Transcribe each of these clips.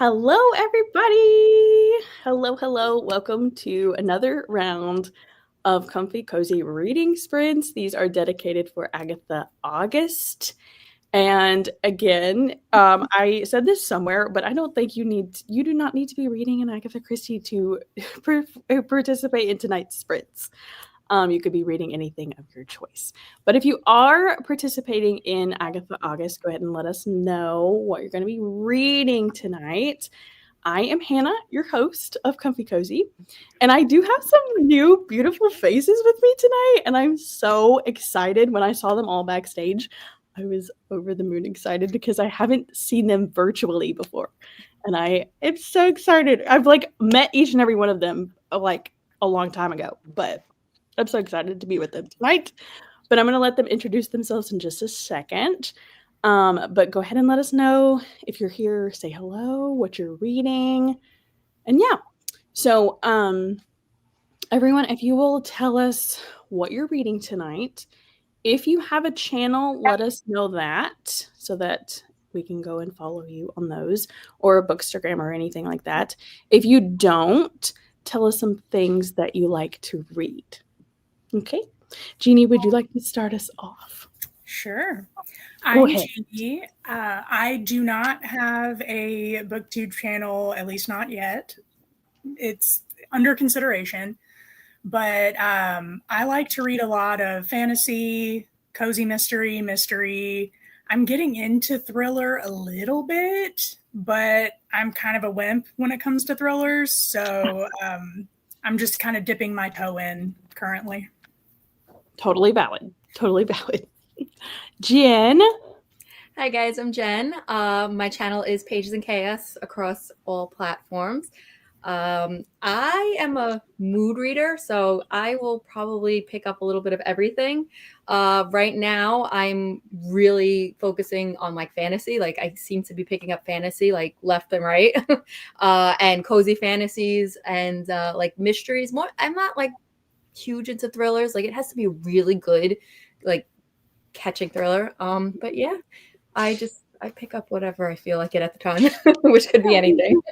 Hello, everybody. Hello. Welcome to another round of Comfy Cozy Reading Sprints. These are dedicated for Agatha August. And again, I said this somewhere, but I don't think you do not need to be reading an Agatha Christie to participate in tonight's sprints. You could be reading anything of your choice. But if you are participating in Agatha August, go ahead and let us know what you're going to be reading tonight. I am Hannah, your host of Comfy Cozy, and I do have some new beautiful faces with me tonight, and I'm so excited. When I saw them all backstage, I was over the moon excited because I haven't seen them virtually before, and I'm so excited. I've met each and every one of them a long time ago, but I'm so excited to be with them tonight. But I'm going to let them introduce themselves in just a second. But go ahead and let us know if you're here, say hello, what you're reading. And yeah. So everyone, if you will tell us what you're reading tonight. If you have a channel, let us know that so that we can go and follow you on those, or a Bookstagram or anything like that. If you don't, tell us some things that you like to read. Okay. Jeannie, would you like to start us off? Sure. I'm Jeannie. I do not have a BookTube channel, at least not yet. It's under consideration. But I like to read a lot of fantasy, cozy mystery. I'm getting into thriller a little bit, but I'm kind of a wimp when it comes to thrillers. So I'm just kind of dipping my toe in currently. Totally valid. Jen. Hi guys, I'm Jen. My channel is Pages and Chaos across all platforms. I am a mood reader, so I will probably pick up a little bit of everything. Right now, I'm really focusing on fantasy. I seem to be picking up fantasy left and right, and cozy fantasies and mysteries. I'm not huge into thrillers. It has to be really good, catching thriller. But yeah, I pick up whatever I feel like it at the time, which could be anything.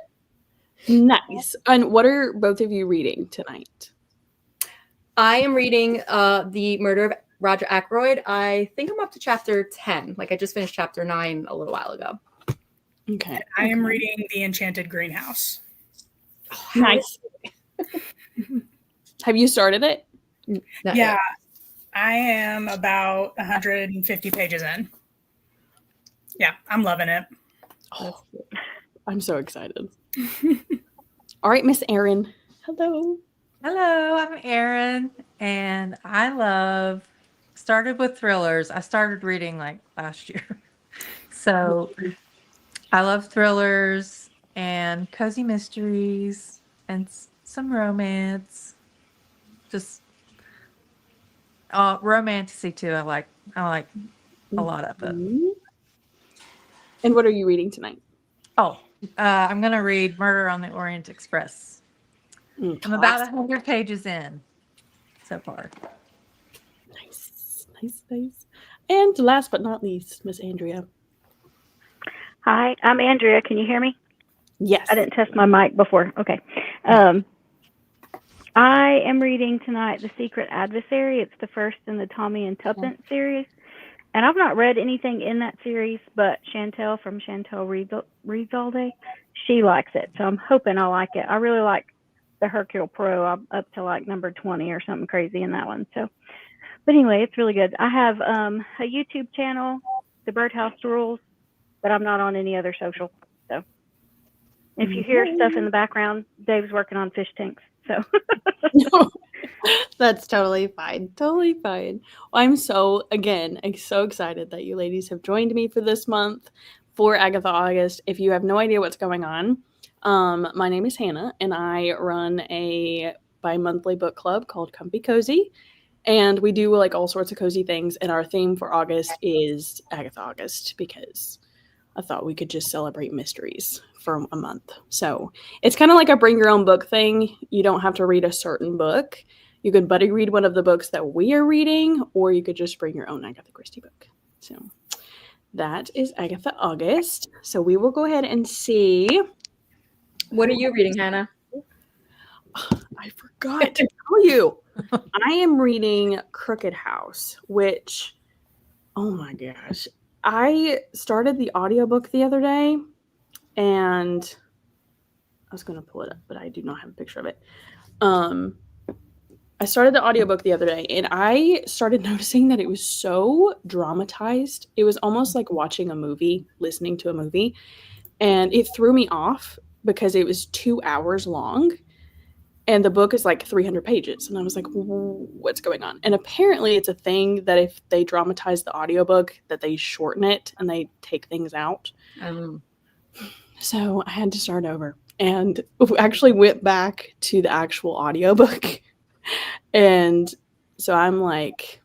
Nice. And what are both of you reading tonight? I am reading The Murder of Roger Ackroyd. I think I'm up to chapter 10. I just finished chapter 9 a little while ago. Okay. I am reading The Enchanted Greenhouse. Oh, nice. Have you started it? Not yet. I am about 150 pages in. Yeah, I'm loving it. Oh, I'm so excited. All right, Miss Erin. Hello, I'm Erin, and I started with thrillers. I started reading last year. So I love thrillers and cozy mysteries and some romance. Just romantasy too. I like a lot of it. And what are you reading tonight? I'm going to read Murder on the Orient Express. I'm about 100 pages in so far. Nice. And last but not least, Miss Andrea. Hi, I'm Andrea. Can you hear me? Yes. I didn't test my mic before. Okay. I am reading tonight The Secret Adversary. It's the first in the Tommy and Tuppence series. And I've not read anything in that series, but Chantel from Chantel Reads All Day, she likes it. So I'm hoping I like it. I really like the Hercule Poirot. I'm up to number 20 or something crazy in that one. So, but anyway, it's really good. I have a YouTube channel, The Birdhouse Rules, but I'm not on any other social. So if you hear stuff in the background, Dave's working on fish tanks. So that's totally fine. Well, I'm so excited that you ladies have joined me for this month for Agatha August. If you have no idea what's going on, my name is Hannah, and I run a bi-monthly book club called Comfy Cozy. And we do all sorts of cozy things. And our theme for August is Agatha August, because I thought we could just celebrate mysteries for a month. So it's kind of like a bring your own book thing. You don't have to read a certain book. You could buddy read one of the books that we are reading, or you could just bring your own Agatha Christie book. So that is Agatha August. So we will go ahead and see What are you reading, Hannah? I forgot to tell you. I am reading Crooked House, which, oh my gosh. I started the audiobook the other day, and I was going to pull it up, but I do not have a picture of it. I started the audiobook the other day, and I started noticing that it was so dramatized. It was almost like watching a movie, listening to a movie, and it threw me off because it was 2 hours long. And the book is like 300 pages. And I was like, what's going on? And apparently it's a thing that if they dramatize the audiobook, that they shorten it and they take things out. So I had to start over and actually went back to the actual audiobook. And so I'm like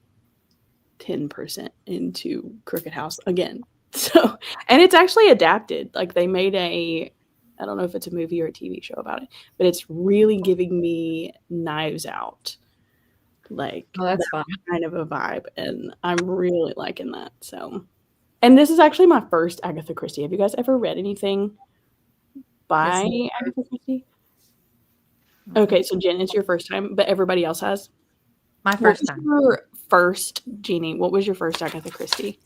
10% into Crooked House again. So, and it's actually adapted. Like they made I don't know if it's a movie or a TV show about it, but it's really giving me Knives Out, like that's fun. kind of a vibe, and I'm really liking that. So, and this is actually my first Agatha Christie. Have you guys ever read anything by Agatha Christie? Okay, so Jen, it's your first time, but everybody else has. My first time. Your first, Jeannie, what was your first Agatha Christie?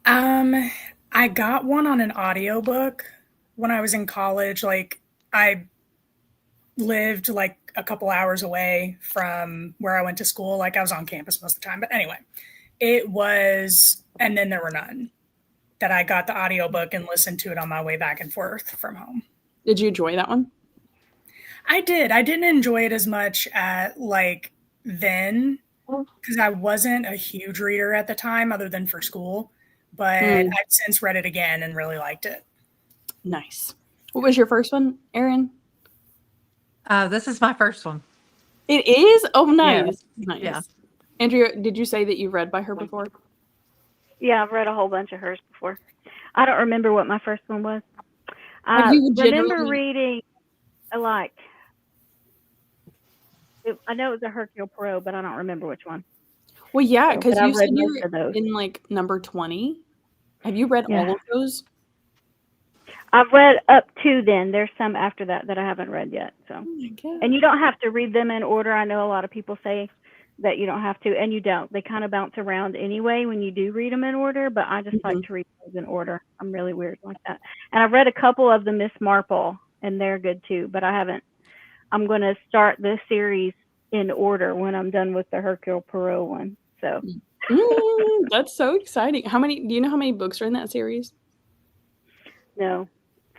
I got one on an audiobook when I was in college. Like I lived like a couple hours away from where I went to school. Like I was on campus most of the time. But anyway, it was And Then There Were None that I got the audiobook and listened to it on my way back and forth from home. Did you enjoy that one? I did. I didn't enjoy it as much like then because I wasn't a huge reader at the time other than for school. But I've since read it again and really liked it. Nice. What was your first one, Erin? This is my first one. It is? Oh, nice. Yeah. Nice. Yeah. Andrea, did you say that you've read by her before? Yeah, I've read a whole bunch of hers before. I don't remember what my first one was. Have you remember reading, I know it was a Hercule Poirot, but I don't remember which one. Well, yeah, because you said you were in like number 20. Have you read all of those? I've read up to then. There's some after that I haven't read yet. So, and you don't have to read them in order. I know a lot of people say that you don't have to, and you don't. They kind of bounce around anyway when you do read them in order, but I just like to read those in order. I'm really weird like that. And I've read a couple of the Miss Marple, and they're good too, but I haven't. I'm going to start this series in order when I'm done with the Hercule Poirot one. So that's so exciting. Do you know how many books are in that series? No.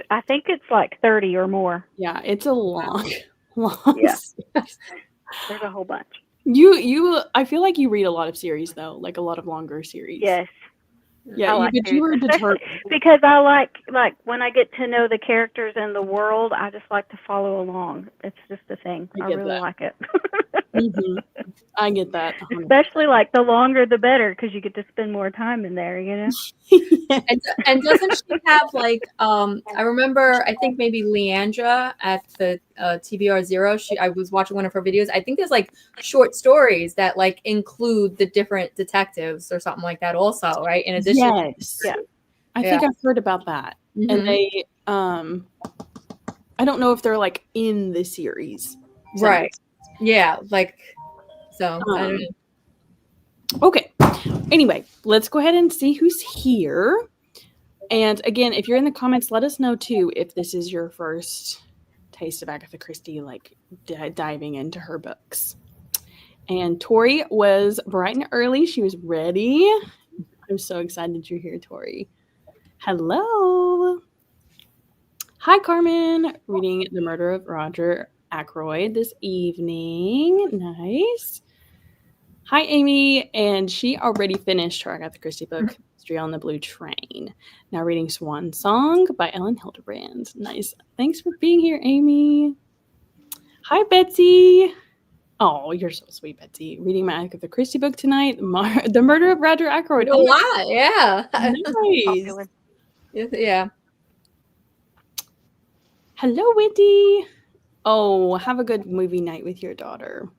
I think it's like 30 or more. Yeah, it's a long series. There's a whole bunch. I feel like you read a lot of series though, like a lot of longer series. Yes. Yeah, you were determined. Because I like when I get to know the characters and the world, I just like to follow along. It's just a thing. I really like it. I get that. 100%. Especially like the longer the better, because you get to spend more time in there, you know? And doesn't she have like I remember I think maybe Leandra at the TBR Zero, I was watching one of her videos. I think there's like short stories that like include the different detectives or something like that also, right? In addition. Yes. Yeah. I think I've heard about that. And they I don't know if they're like in the series. Right. Yeah, like so. I don't know. Okay. Anyway, let's go ahead and see who's here. And again, if you're in the comments, let us know too if this is your first taste of Agatha Christie, like diving into her books. And Tori was bright and early. She was ready. I'm so excited you're here, Tori. Hello. Hi, Carmen. Reading The Murder of Roger Ackroyd this evening. Nice. Hi, Amy. And she already finished her Agatha Christie book, History on the Blue Train. Now reading Swan Song by Ellen Hildebrand. Nice. Thanks for being here, Amy. Hi, Betsy. Oh, you're so sweet, Betsy. Reading my Agatha Christie book tonight, The Murder of Roger Ackroyd. A lot, yeah. Nice. Yeah. Hello, Wendy. Oh, have a good movie night with your daughter.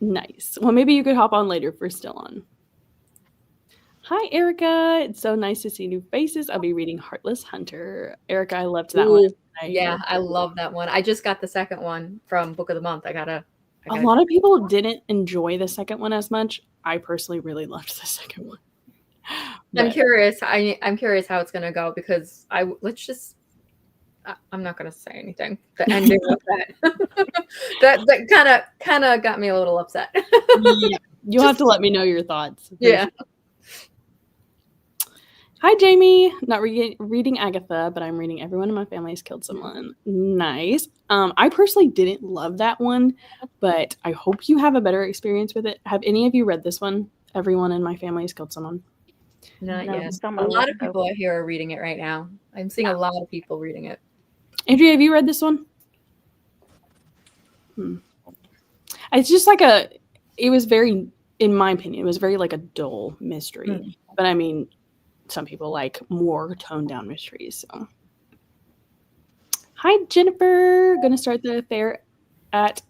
Nice. Well, maybe you could hop on later if we're still on. Hi, Erica. It's so nice to see new faces. I'll be reading Heartless Hunter. Erica, I loved that one. Yeah, I love that one. I just got the second one from Book of the Month. A lot of people didn't enjoy the second one as much. I personally really loved the second one. I'm curious. I'm curious how it's gonna go because I'm not gonna say anything. The ending of that that kind of got me a little upset. Yeah, you'll have to let me know your thoughts. Yeah. Sure. Hi, Jamie. Not reading Agatha, but I'm reading Everyone in My Family Has Killed Someone. Nice. I personally didn't love that one, but I hope you have a better experience with it. Have any of you read this one? Everyone in My Family Has Killed Someone. Not yet. A lot of people out here are reading it right now. I'm seeing a lot of people reading it. Andrea, have you read this one? It's just like it was very, in my opinion, it was very like a dull mystery. But I mean, some people like more toned down mysteries. So, hi Jennifer, gonna start the fair at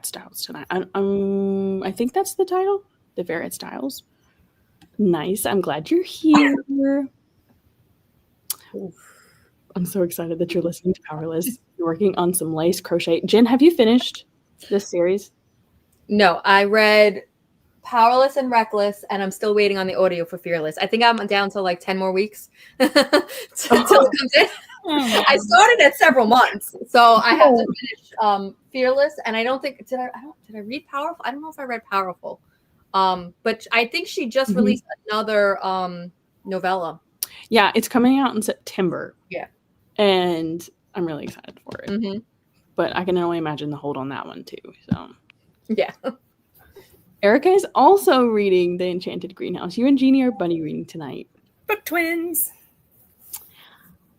Styles tonight. I think that's the title. The fair at Styles. Nice. I'm glad you're here. I'm so excited that you're listening to Powerless. You're working on some lace crochet. Jen, have you finished this series? No, I read Powerless and Reckless, and I'm still waiting on the audio for Fearless. I think I'm down to like 10 more weeks until it comes in. I started at several months, so I have to finish Fearless. And I don't think did I read Powerful? I don't know if I read Powerful, but I think she just released another novella. Yeah, it's coming out in September. Yeah, and I'm really excited for it. But I can only imagine the hold on that one too. So yeah. Erica is also reading The Enchanted Greenhouse. You and Jeannie are bunny reading tonight. Book twins.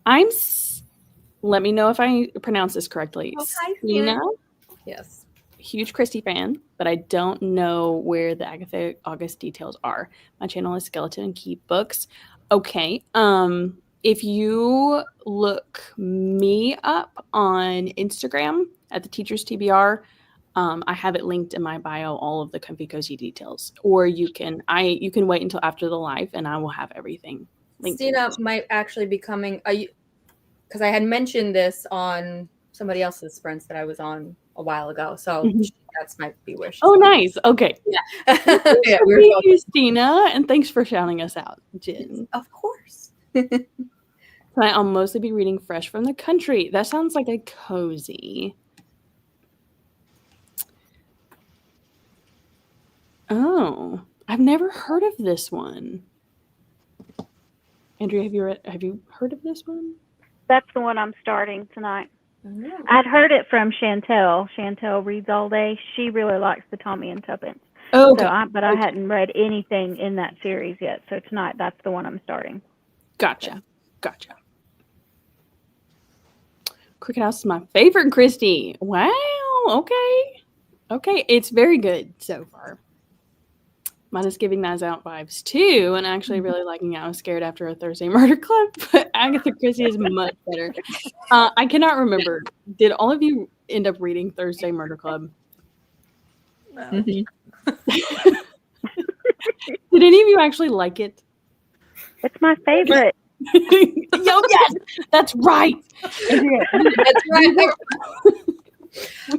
Let me know if I pronounce this correctly. Oh, hi, Stina. Yes. Huge Christie fan, but I don't know where the Agatha August details are. My channel is Skeleton and Keep Books. Okay. If you look me up on Instagram at the Teachers TBR, I have it linked in my bio, all of the Comfy Cozy details. Or you can wait until after the live, and I will have everything linked. Stina might actually be coming, because I had mentioned this on somebody else's sprints that I was on a while ago. So that's might be where she's going. Nice. Okay. Yeah. Yeah, thank you, Stina, and thanks for shouting us out, Jen. Of course. Tonight I'll mostly be reading Fresh from the Country. That sounds like a cozy. Oh, I've never heard of this one. Andrea, have you heard of this one? That's the one I'm starting tonight. I'd heard it from Chantel. Chantel reads all day. She really likes the Tommy and Tuppence. Oh, okay. But I hadn't read anything in that series yet. So tonight, that's the one I'm starting. Gotcha. Cricket House is my favorite, Christy. Wow. Okay. It's very good so far. Mine is giving Knives Out vibes too, and actually really liking it. I was scared after a Thursday Murder Club, but Agatha Christie is much better. I cannot remember. Did all of you end up reading Thursday Murder Club? No. Did any of you actually like it? It's my favorite. Yo, yes, that's right. That's right.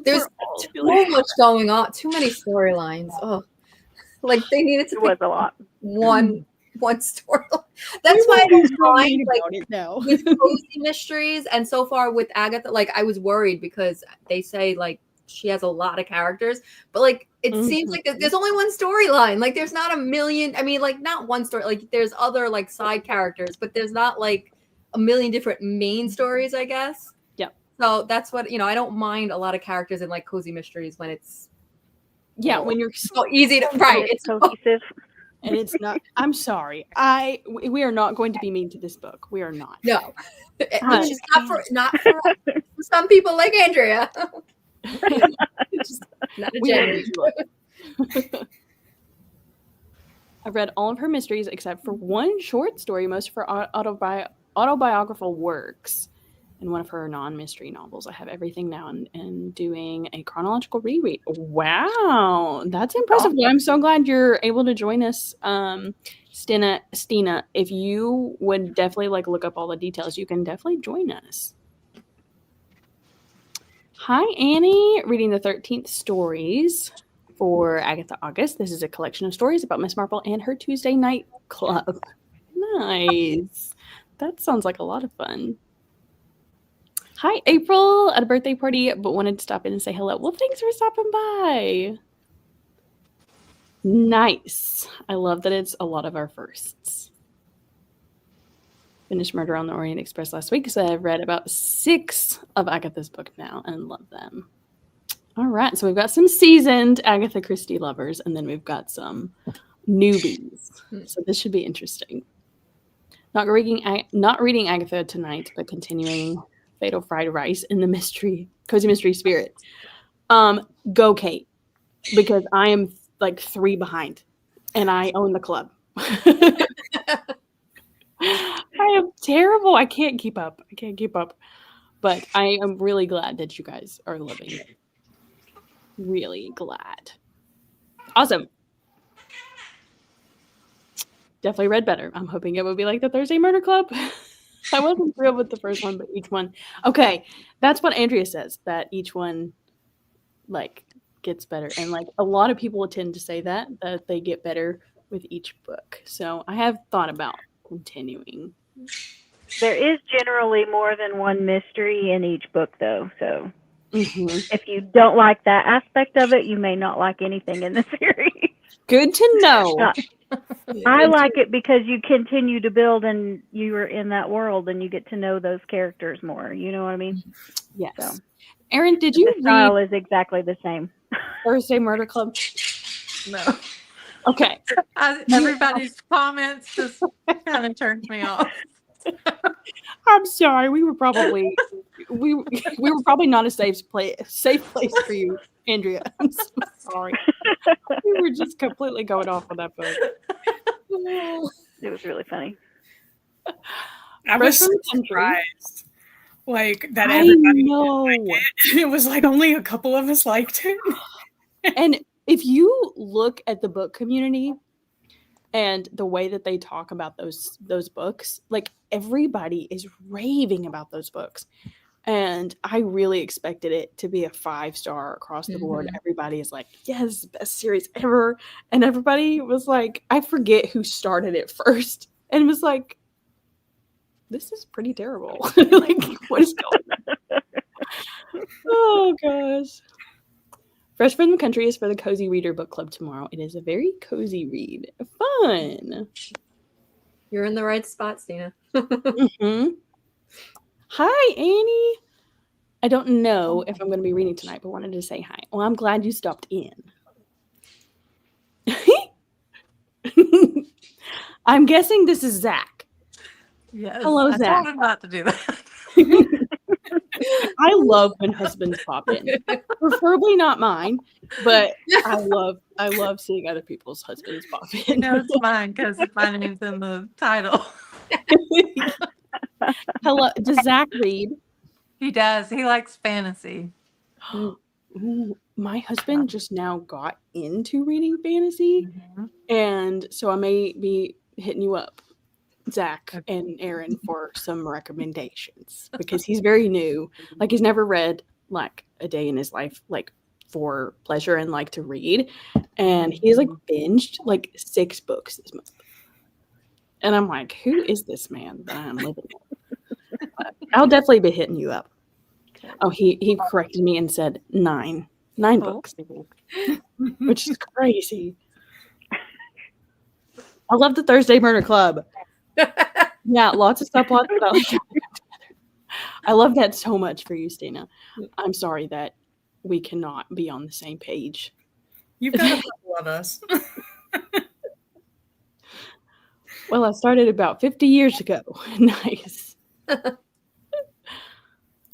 There's too much going on. Too many storylines. Oh, like they needed to. It was a lot. One story. That's why I don't mind like with cozy mysteries. And so far with Agatha, like I was worried because they say like she has a lot of characters, but like it seems like there's only one storyline. Like there's not a million. I mean, like not one story. Like there's other like side characters, but there's not like a million different main stories, I guess. Yeah. So that's what I don't mind a lot of characters in like cozy mysteries when it's when you're so easy to write. It's cohesive. And it's not. I'm sorry. We are not going to be mean to this book. We are not. No, it's just not for some people like Andrea. Just not a Jen. I've read all of her mysteries except for one short story. Most of her autobiographical works, in one of her non-mystery novels. I have everything now and doing a chronological reread. Wow, that's impressive. Well, I'm so glad you're able to join us, Stina. If you would definitely like look up all the details, you can definitely join us. Hi, Annie. Reading the 13th stories for Agatha August. This is a collection of stories about Miss Marple and her Tuesday night club. Nice. That sounds like a lot of fun. Hi, April, at a birthday party, but wanted to stop in and say hello. Well, thanks for stopping by. Nice. I love that it's a lot of our firsts. Finished Murder on the Orient Express last week, so I've read about 6 of Agatha's book now and love them. All right, so we've got some seasoned Agatha Christie lovers, and then we've got some newbies. So this should be interesting. Not reading Agatha tonight, but continuing Fatal Fried Rice in the cozy mystery spirit. Go Kate, because I am like 3 behind, and I own the club. I am terrible. I can't keep up. But I am really glad that you guys are loving it. Really glad. Awesome. Definitely read better. I'm hoping it will be like the Thursday Murder Club. I wasn't thrilled with the first one, but each one. Okay, that's what Andrea says, that each one like gets better. And like a lot of people tend to say that they get better with each book. So I have thought about continuing. There is generally more than one mystery in each book, though. So if you don't like that aspect of it, you may not like anything in the series. Good to know. I like it because you continue to build and you are in that world and you get to know those characters more. You know what I mean? Yes. So, Erin, did you the style is exactly the same. Thursday Murder Club? No. Okay. Everybody's comments just kind of turned me off. I'm sorry. We were probably not a safe place for you, Andrea. I'm so sorry. We were just completely going off on that book. It was really funny. I was so surprised, like that everybody liked it. It was like only a couple of us liked it. And if you look at the book community and the way that they talk about those books, like everybody is raving about those books. And I really expected it to be a 5-star across the board. Everybody is like, yes, best series ever. And everybody was like, I forget who started it first. And was like, this is pretty terrible. Like, what is going on? Oh, gosh. Fresh from the Country is for the Cozy Reader Book Club tomorrow. It is a very cozy read. Fun. You're in the right spot, Stina. Hi, Annie. I don't know if I'm going to be reading tonight, but wanted to say hi. Well, I'm glad you stopped in. I'm guessing this is Zach. Yes. Hello, I Zach. told him not to do that. I love when husbands pop in. Preferably not mine, but I love seeing other people's husbands pop in. No, it's mine because my name's in the title. Hello. Does Zach read? He does. He likes fantasy. Ooh, my husband just now got into reading fantasy, and so I may be hitting you up, Zach and Erin, for some recommendations because he's very new. Like he's never read like a day in his life, like for pleasure and like to read, and he's like binged like 6 books this month, and I'm like, who is this man that I'm living with? I'll definitely be hitting you up. Oh, he corrected me and said 9 books, which is crazy. I love the Thursday Murder Club. Yeah, lots of subplots. I love that so much for you, Stina. I'm sorry that we cannot be on the same page. You've got a couple of us. Well, I started about 50 years ago. Nice.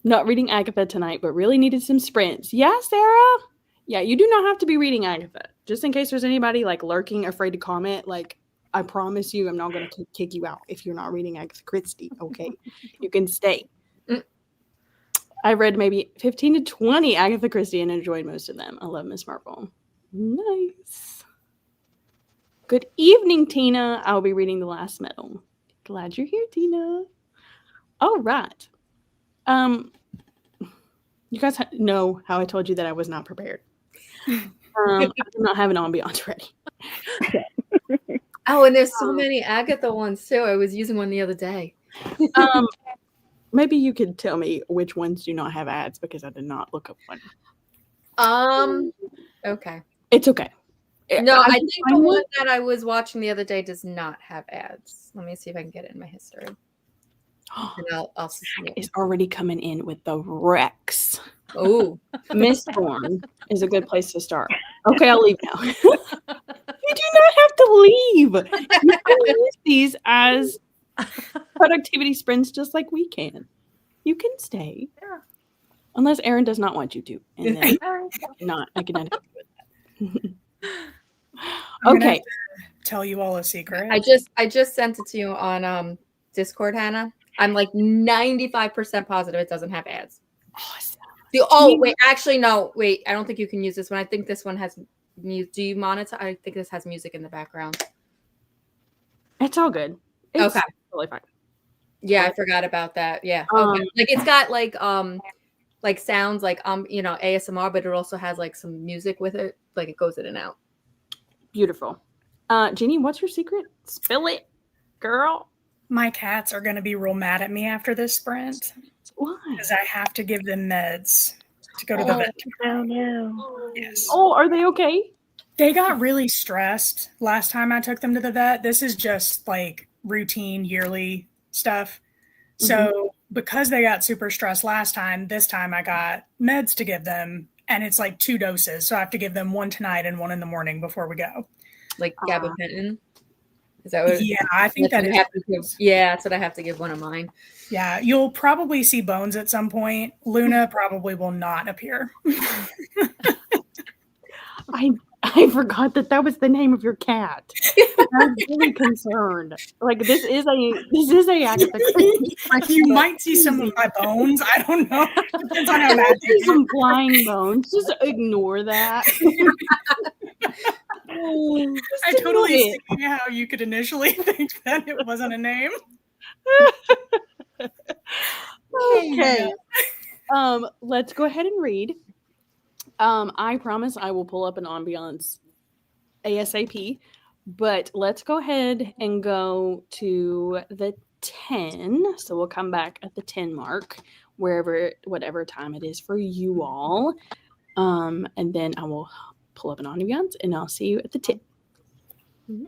Not reading Agatha tonight, but really needed some sprints. Yeah, Sarah? Yeah, you do not have to be reading Agatha. Just in case there's anybody like lurking, afraid to comment, like I promise you I'm not going to kick you out if you're not reading Agatha Christie, okay? You can stay. I read maybe 15 to 20 Agatha Christie and enjoyed most of them. I love Miss Marple. Nice. Good evening, Tina. I'll be reading The Last Metal. Glad you're here, Tina. All right. You guys know how I told you that I was not prepared. I did not have an ambiance ready. Oh, and there's so many Agatha ones too. I was using one the other day. Maybe you could tell me which ones do not have ads because I did not look up one. Okay. It's okay. No, I think the one that I was watching the other day does not have ads. Let me see if I can get it in my history. And I'll Zach is already coming in with the Rex. Oh, Mistborn is a good place to start. Okay, I'll leave now. You do not have to leave. You can use these as productivity sprints just like we can. You can stay. Yeah. Unless Aaron does not want you to. And then I cannot help you with that. Okay. Tell you all a secret. I just sent it to you on Discord, Hannah. I'm like 95% positive it doesn't have ads. Awesome. Wait, actually no. Wait, I don't think you can use this one. I think this one has music. Do you monitor? I think this has music in the background. It's all good. It's okay. Totally fine. Yeah, I forgot about that. Yeah. Okay. Like it's got like sounds like you know, ASMR, but it also has like some music with it. Like it goes in and out. Beautiful. Jeannie, what's your secret? Spill it, girl. My cats are going to be real mad at me after this sprint. Why? Because I have to give them meds to go to the vet. Oh, no. Yes. Oh, are they okay? They got really stressed last time I took them to the vet. This is just like routine yearly stuff. So because they got super stressed last time, this time I got meds to give them, and it's like 2 doses. So I have to give them one tonight and one in the morning before we go. Like gabapentin? Is that what? Yeah, I think that is. Yeah, that's what I have to give one of mine. Yeah, you'll probably see Bones at some point. Luna probably will not appear. I forgot that was the name of your cat. I'm really concerned. Like this is a Agatha Christie. You might see some of my bones. I don't know. Depends on how mad you some flying bones. Just ignore that. I totally see how you could initially think that it wasn't a name. Okay. Let's go ahead and read. I promise I will pull up an ambiance ASAP, but let's go ahead and go to the 10. So we'll come back at the 10 mark, whatever time it is for you all. And then I will pull up an ambiance and I'll see you at the 10. Mm-hmm.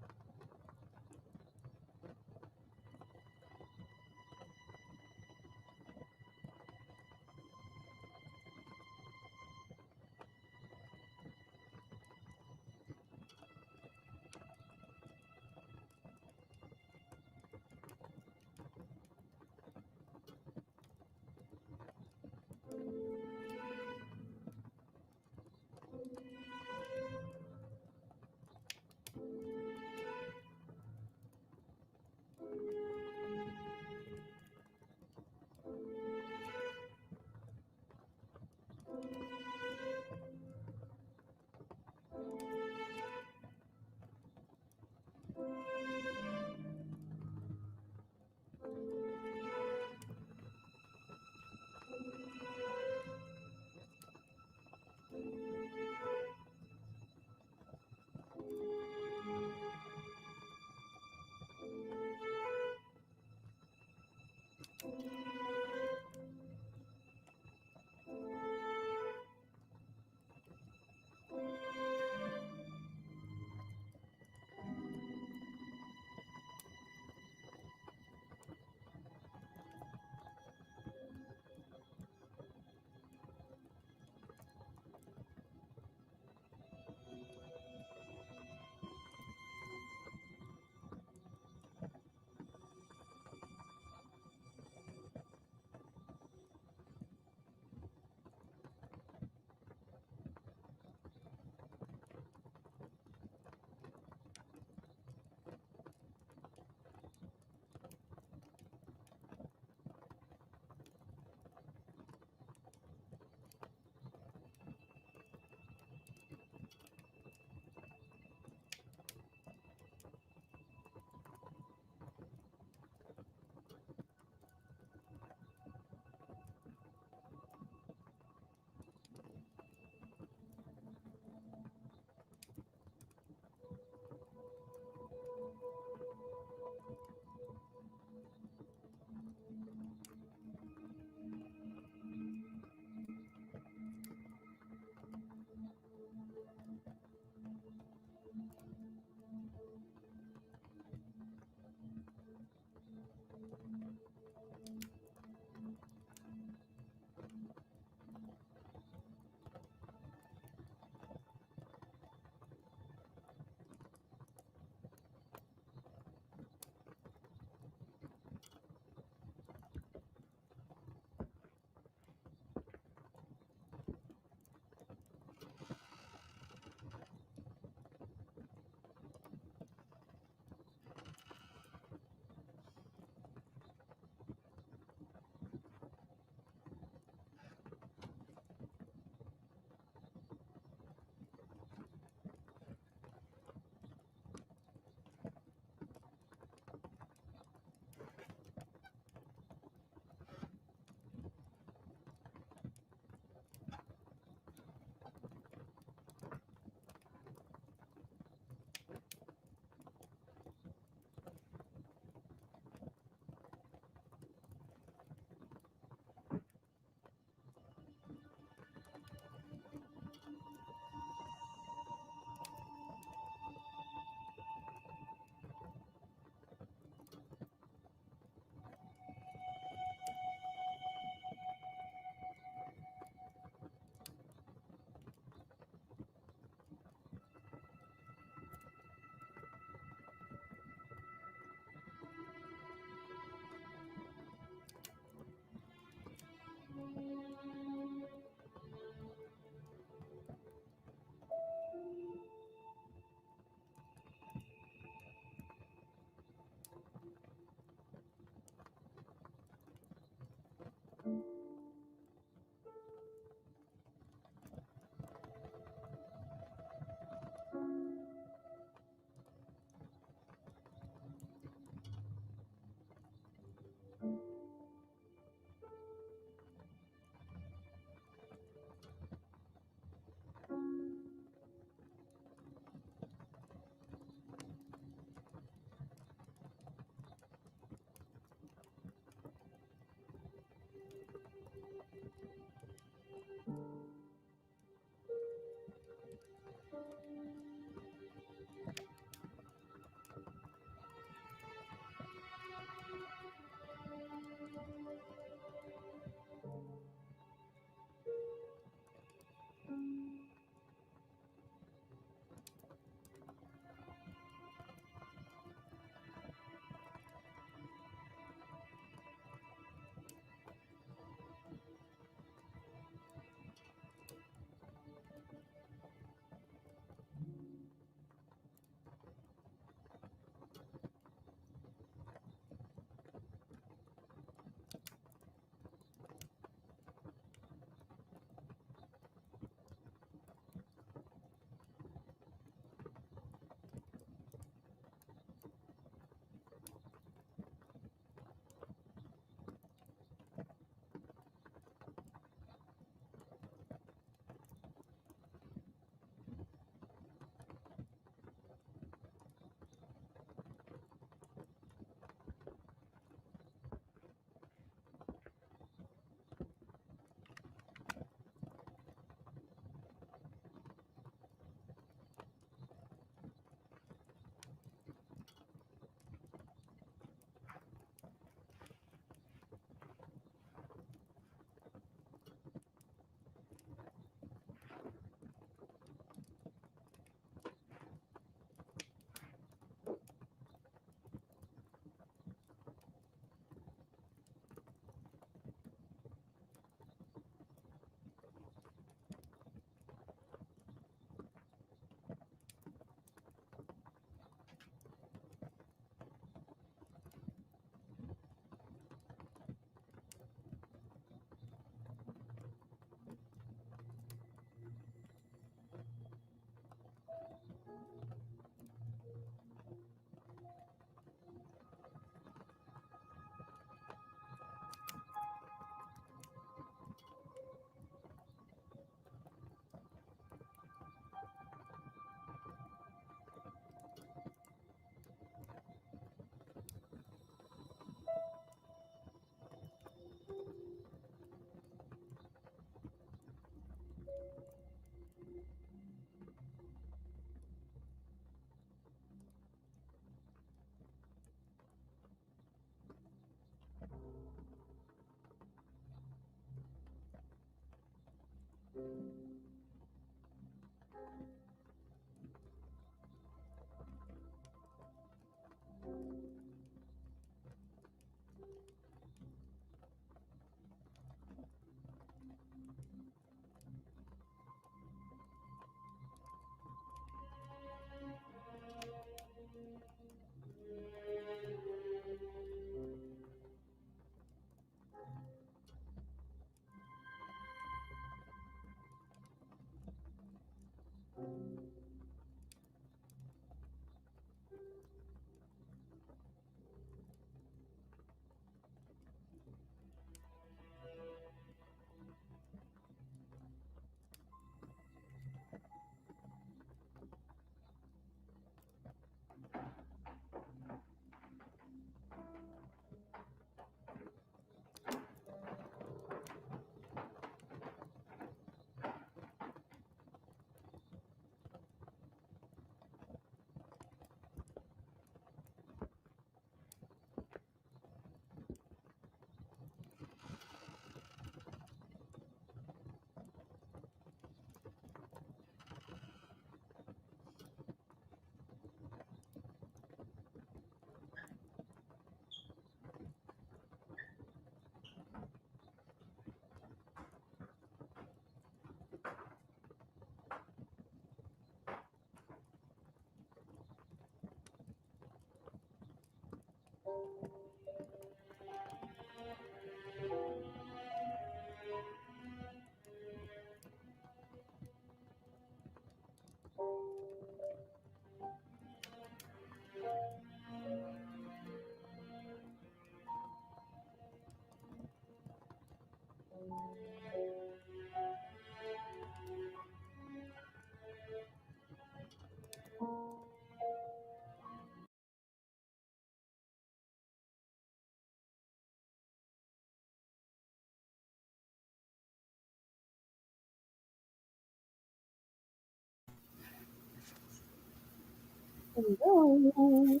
Hello.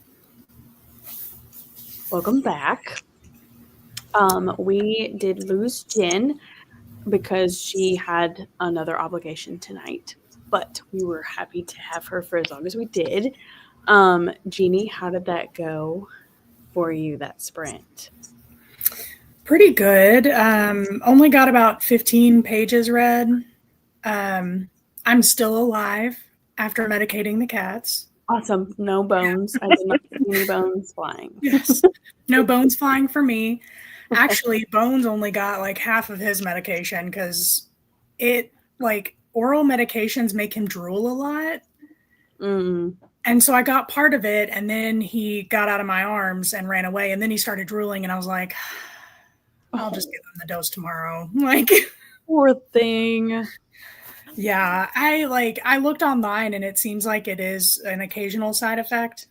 Welcome back. We did lose Jen because she had another obligation tonight, but we were happy to have her for as long as we did. Jeannie, how did that go for you, that sprint? Pretty good. Only got about 15 pages read. I'm still alive after medicating the cats. Awesome. No bones. I did not see any bones flying. Yes. No bones flying for me. Actually, Bones only got like half of his medication because oral medications make him drool a lot. Mm. And so I got part of it, and then he got out of my arms and ran away, and then he started drooling, and I was like, I'll just give him the dose tomorrow. Like, poor thing. Yeah, I looked online, and it seems like it is an occasional side effect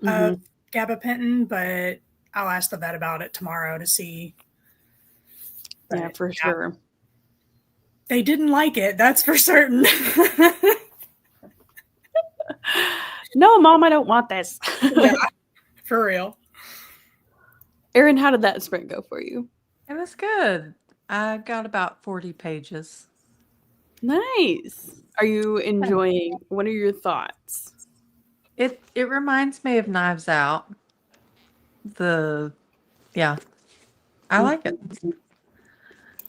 of gabapentin, but I'll ask the vet about it tomorrow to see. But, for sure. They didn't like it, that's for certain. No, Mom, I don't want this. Yeah, for real. Erin, how did that sprint go for you? It was good. I got about 40 pages. Nice. Are you enjoying? What are your thoughts? It reminds me of Knives Out. I like it.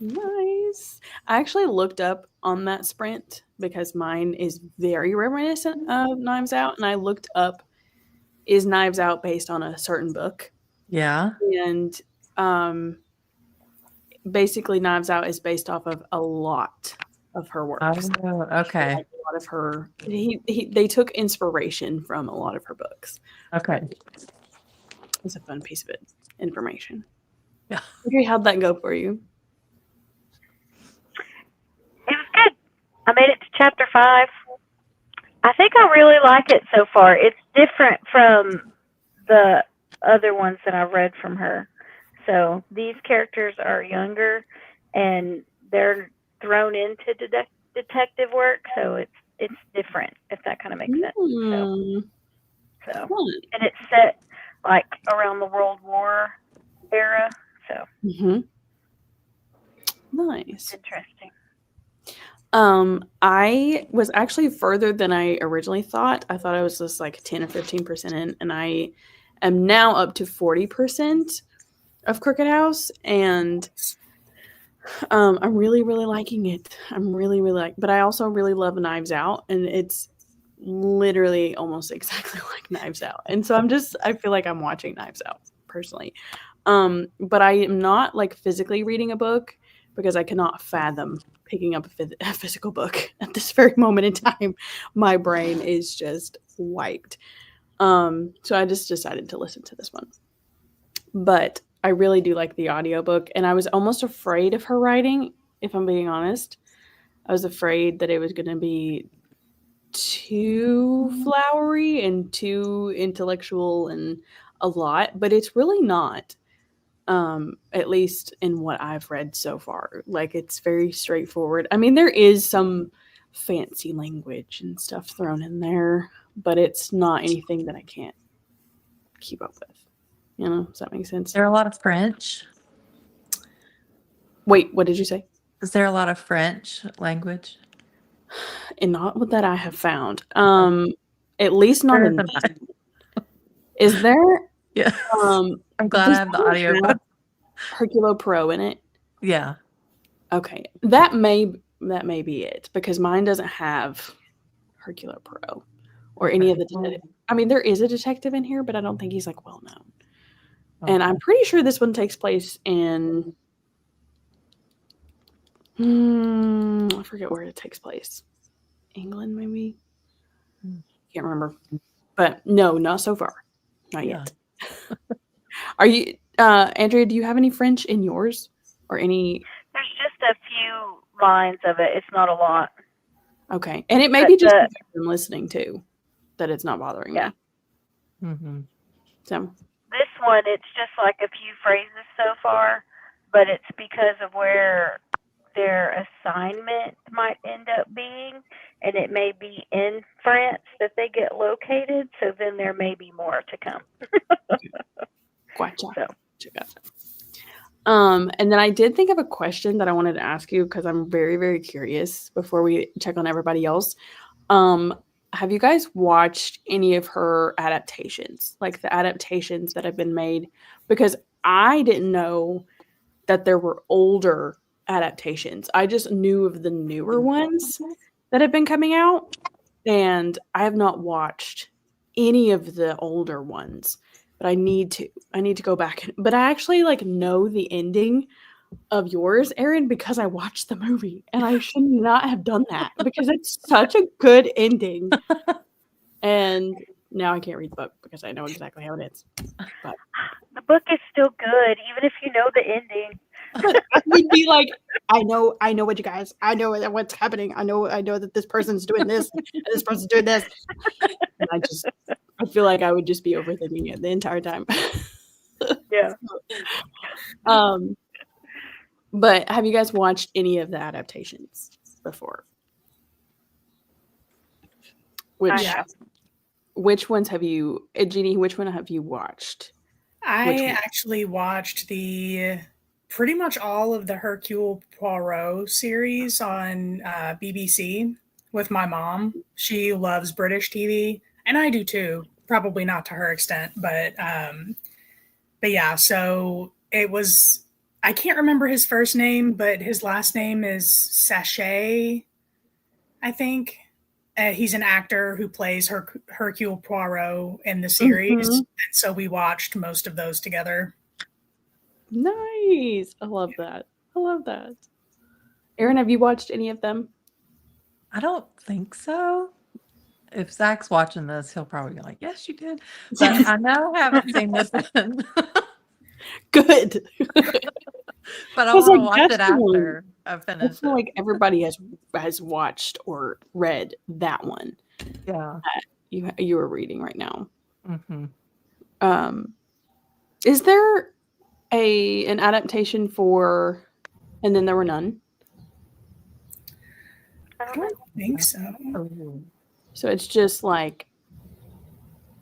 Nice. I actually looked up on that sprint because mine is very reminiscent of Knives Out, and I looked up, is Knives Out based on a certain book? Yeah. And basically Knives Out is based off of a lot of her works. Oh, okay. Like a lot of her, they took inspiration from a lot of her books. Okay. It's a fun piece of information. Yeah. Okay, how'd that go for you? It was good. I made it to chapter 5. I think I really like it so far. It's different from the other ones that I've read from her. So these characters are younger, and they're thrown into detective work. So it's different, if that kind of makes sense. So and it's set like around the World War era. So nice. interesting. I was actually further than I originally thought. I thought I was just like 10 or 15% in, and I am now up to 40% of Crooked House, and I'm really, really liking it. I'm really, really but I also really love Knives Out, and it's literally almost exactly like Knives Out. And so I feel like I'm watching Knives Out personally. But I am not like physically reading a book because I cannot fathom picking up a physical book at this very moment in time. My brain is just wiped. So I just decided to listen to this one. But I really do like the audiobook, and I was almost afraid of her writing, if I'm being honest. I was afraid that it was going to be too flowery and too intellectual and a lot, but it's really not. At least in what I've read so far. Like, it's very straightforward. I mean, there is some fancy language and stuff thrown in there, but it's not anything that I can't keep up with. You know, does that make sense? There are a lot of French. Wait, what did you say? Is there a lot of French language? And not what that I have found. At least not in this. Is there? Yeah. I'm glad I have the audiobook. Hercule Poirot in it. Yeah. Okay, that may be it, because mine doesn't have Hercule Poirot or any of the detectives. I mean, there is a detective in here, but I don't think he's like well known. Okay. And I'm pretty sure this one takes place in I forget where it takes place. England, maybe? Can't remember. But no, not so far. Not yet. Are you Andrea, do you have any French in yours? Or any? There's just a few lines of it. It's not a lot. Okay. And it may be just because I'm listening too, that it's not bothering me. Mm-hmm. So this one, it's just like a few phrases so far, but it's because of where their assignment might end up being, and it may be in France that they get located, so then there may be more to come. Gotcha. And then I did think of a question that I wanted to ask you, because I'm very, very curious before we check on everybody else. Have you guys watched any of her adaptations, like the adaptations that have been made? Because I didn't know that there were older adaptations. I just knew of the newer ones that have been coming out, and I have not watched any of the older ones. But I need to go back. But I actually like know the ending of yours, Erin, because I watched the movie, and I should not have done that because it's such a good ending. And now I can't read the book because I know exactly how it ends. But the book is still good, even if you know the ending. I would be like, I know what you guys. I know what's happening. I know that this person's doing this and this person's doing this. And I feel like I would just be overthinking it the entire time. Yeah. But have you guys watched any of the adaptations before? Which ones have you, Jeannie? Which one have you watched? I actually watched pretty much all of the Hercule Poirot series on BBC with my mom. She loves British TV, and I do too. Probably not to her extent, but yeah. So it was. I can't remember his first name, but his last name is Sachet, I think. He's an actor who plays Hercule Poirot in the series. Mm-hmm. And so we watched most of those together. Nice. I love that. Erin, have you watched any of them? I don't think so. If Zach's watching this, he'll probably be like, yes, you did. But I know I haven't seen this one. Good. But I want to watch it after I've finished. I feel like everybody has watched or read that one. Yeah. That you are reading right now. Mm-hmm. Is there an adaptation for And Then There Were None? I don't think so. So it's just like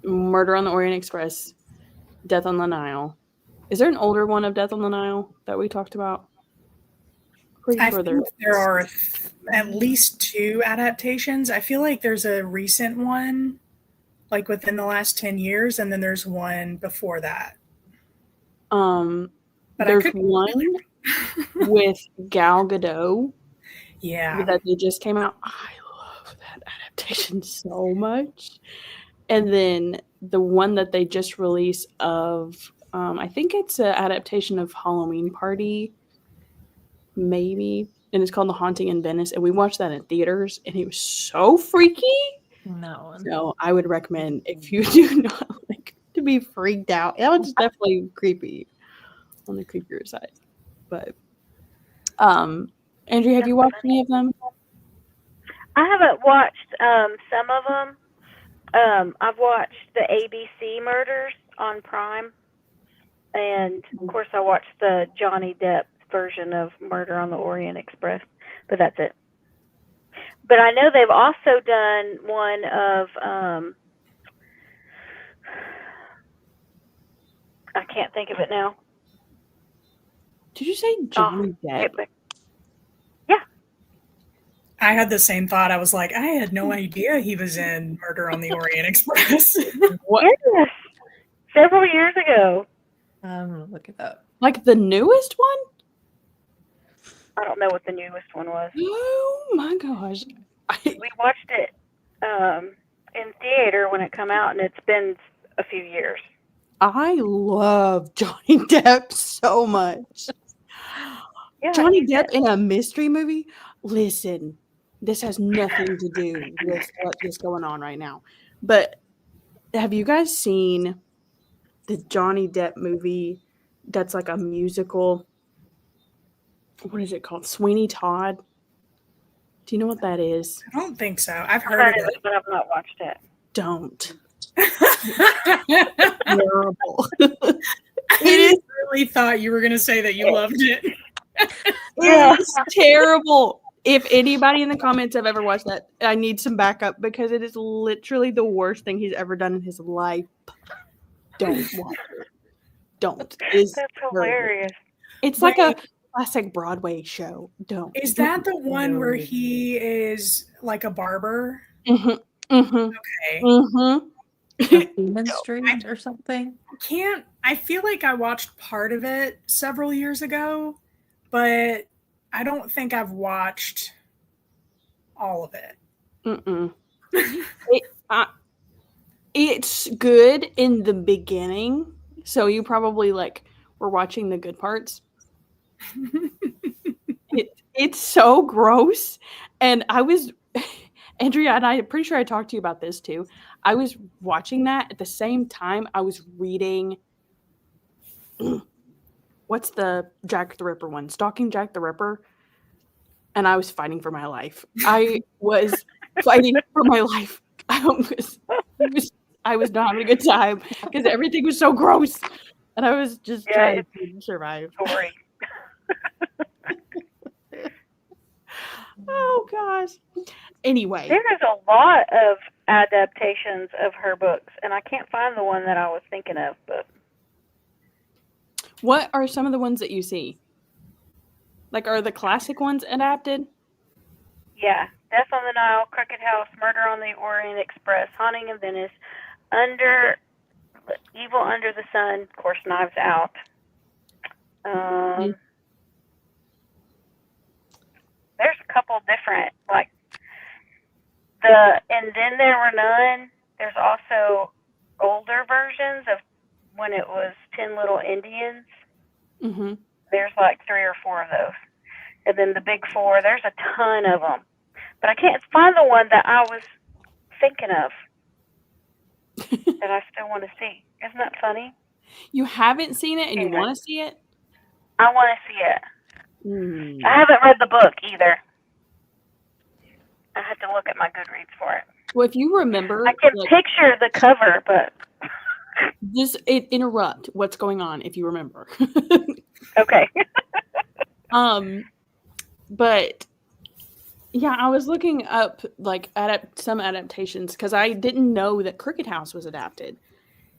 Murder on the Orient Express, Death on the Nile. Is there an older one of Death on the Nile that we talked about? Pretty I sure think there are at least 2 adaptations. I feel like there's a recent one, like within the last 10 years, and then there's one before that. But there's one with Gal Gadot. Yeah. That they just came out. I love that adaptation so much. And then the one that they just released of, I think it's an adaptation of Halloween Party, maybe. And it's called The Haunting in Venice. And we watched that in theaters, and it was so freaky. No. So I would recommend, if you do not like to be freaked out, that one's definitely creepy, on the creepier side. But, Andrea, have you watched any of them? I haven't watched some of them. I've watched the ABC murders on Prime, and of course I watched the Johnny Depp version of Murder on the Orient Express, but that's it. But I know they've also done one of I can't think of it now. Did you say Johnny Depp? Yeah. I had the same thought. I was like, I had no idea he was in Murder on the Orient Express. What? Yes. Several years ago. I'm gonna look it up. Like the newest one? I don't know what the newest one was. Oh my gosh. We watched it in theater when it came out, and it's been a few years. I love Johnny Depp so much. Yeah, Johnny Depp in a mystery movie? Listen, this has nothing to do with what is going on right now. But have you guys seen the Johnny Depp movie that's like a musical? What is it called? Sweeney Todd? Do you know what that is? I don't think so. I've I've heard of it. but I've not watched it. Don't. I Terrible. really thought you were going to say that you loved it. It's terrible. If anybody in the comments have ever watched that, I need some backup because it is literally the worst thing he's ever done in his life. Don't watch it. Don't. That's hilarious. It's like a classic Broadway show. Don't. Is that the one where he is like a barber? Mm-hmm. Mm-hmm. Okay. Mm-hmm. Demon Street or something? I feel like I watched part of it several years ago, but I don't think I've watched all of it. Mm-mm. It's good in the beginning, so you probably were watching the good parts. It's so gross, and I was Andrea, and I'm pretty sure I talked to you about this too. I was watching that at the same time I was reading. What's the Jack the Ripper one? Stalking Jack the Ripper. And I was fighting for my life. I was fighting for my life. I was not having a good time because everything was so gross. And I was just trying to survive. Story. Oh, gosh. Anyway. There is a lot of adaptations of her books, and I can't find the one that I was thinking of. But what are some of the ones that you see? Are the classic ones adapted? Yeah. Death on the Nile, Crooked House, Murder on the Orient Express, Haunting in Venice, Evil Under the Sun, of course, Knives Out. There's a couple different, and Then There Were None. There's also older versions of when it was 10 Little Indians. Mm-hmm. There's 3 or 4 of those. And then the big 4, there's a ton of them. But I can't find the one that I was thinking of that I still want to see. Isn't that funny? You haven't seen it and you want to see it? I want to see it. Mm. I haven't read the book either. I had to look at my Goodreads for it. Well, if you remember... I can picture the cover, but... interrupt what's going on if you remember. Okay. But yeah, I was looking up some adaptations because I didn't know that Crooked House was adapted,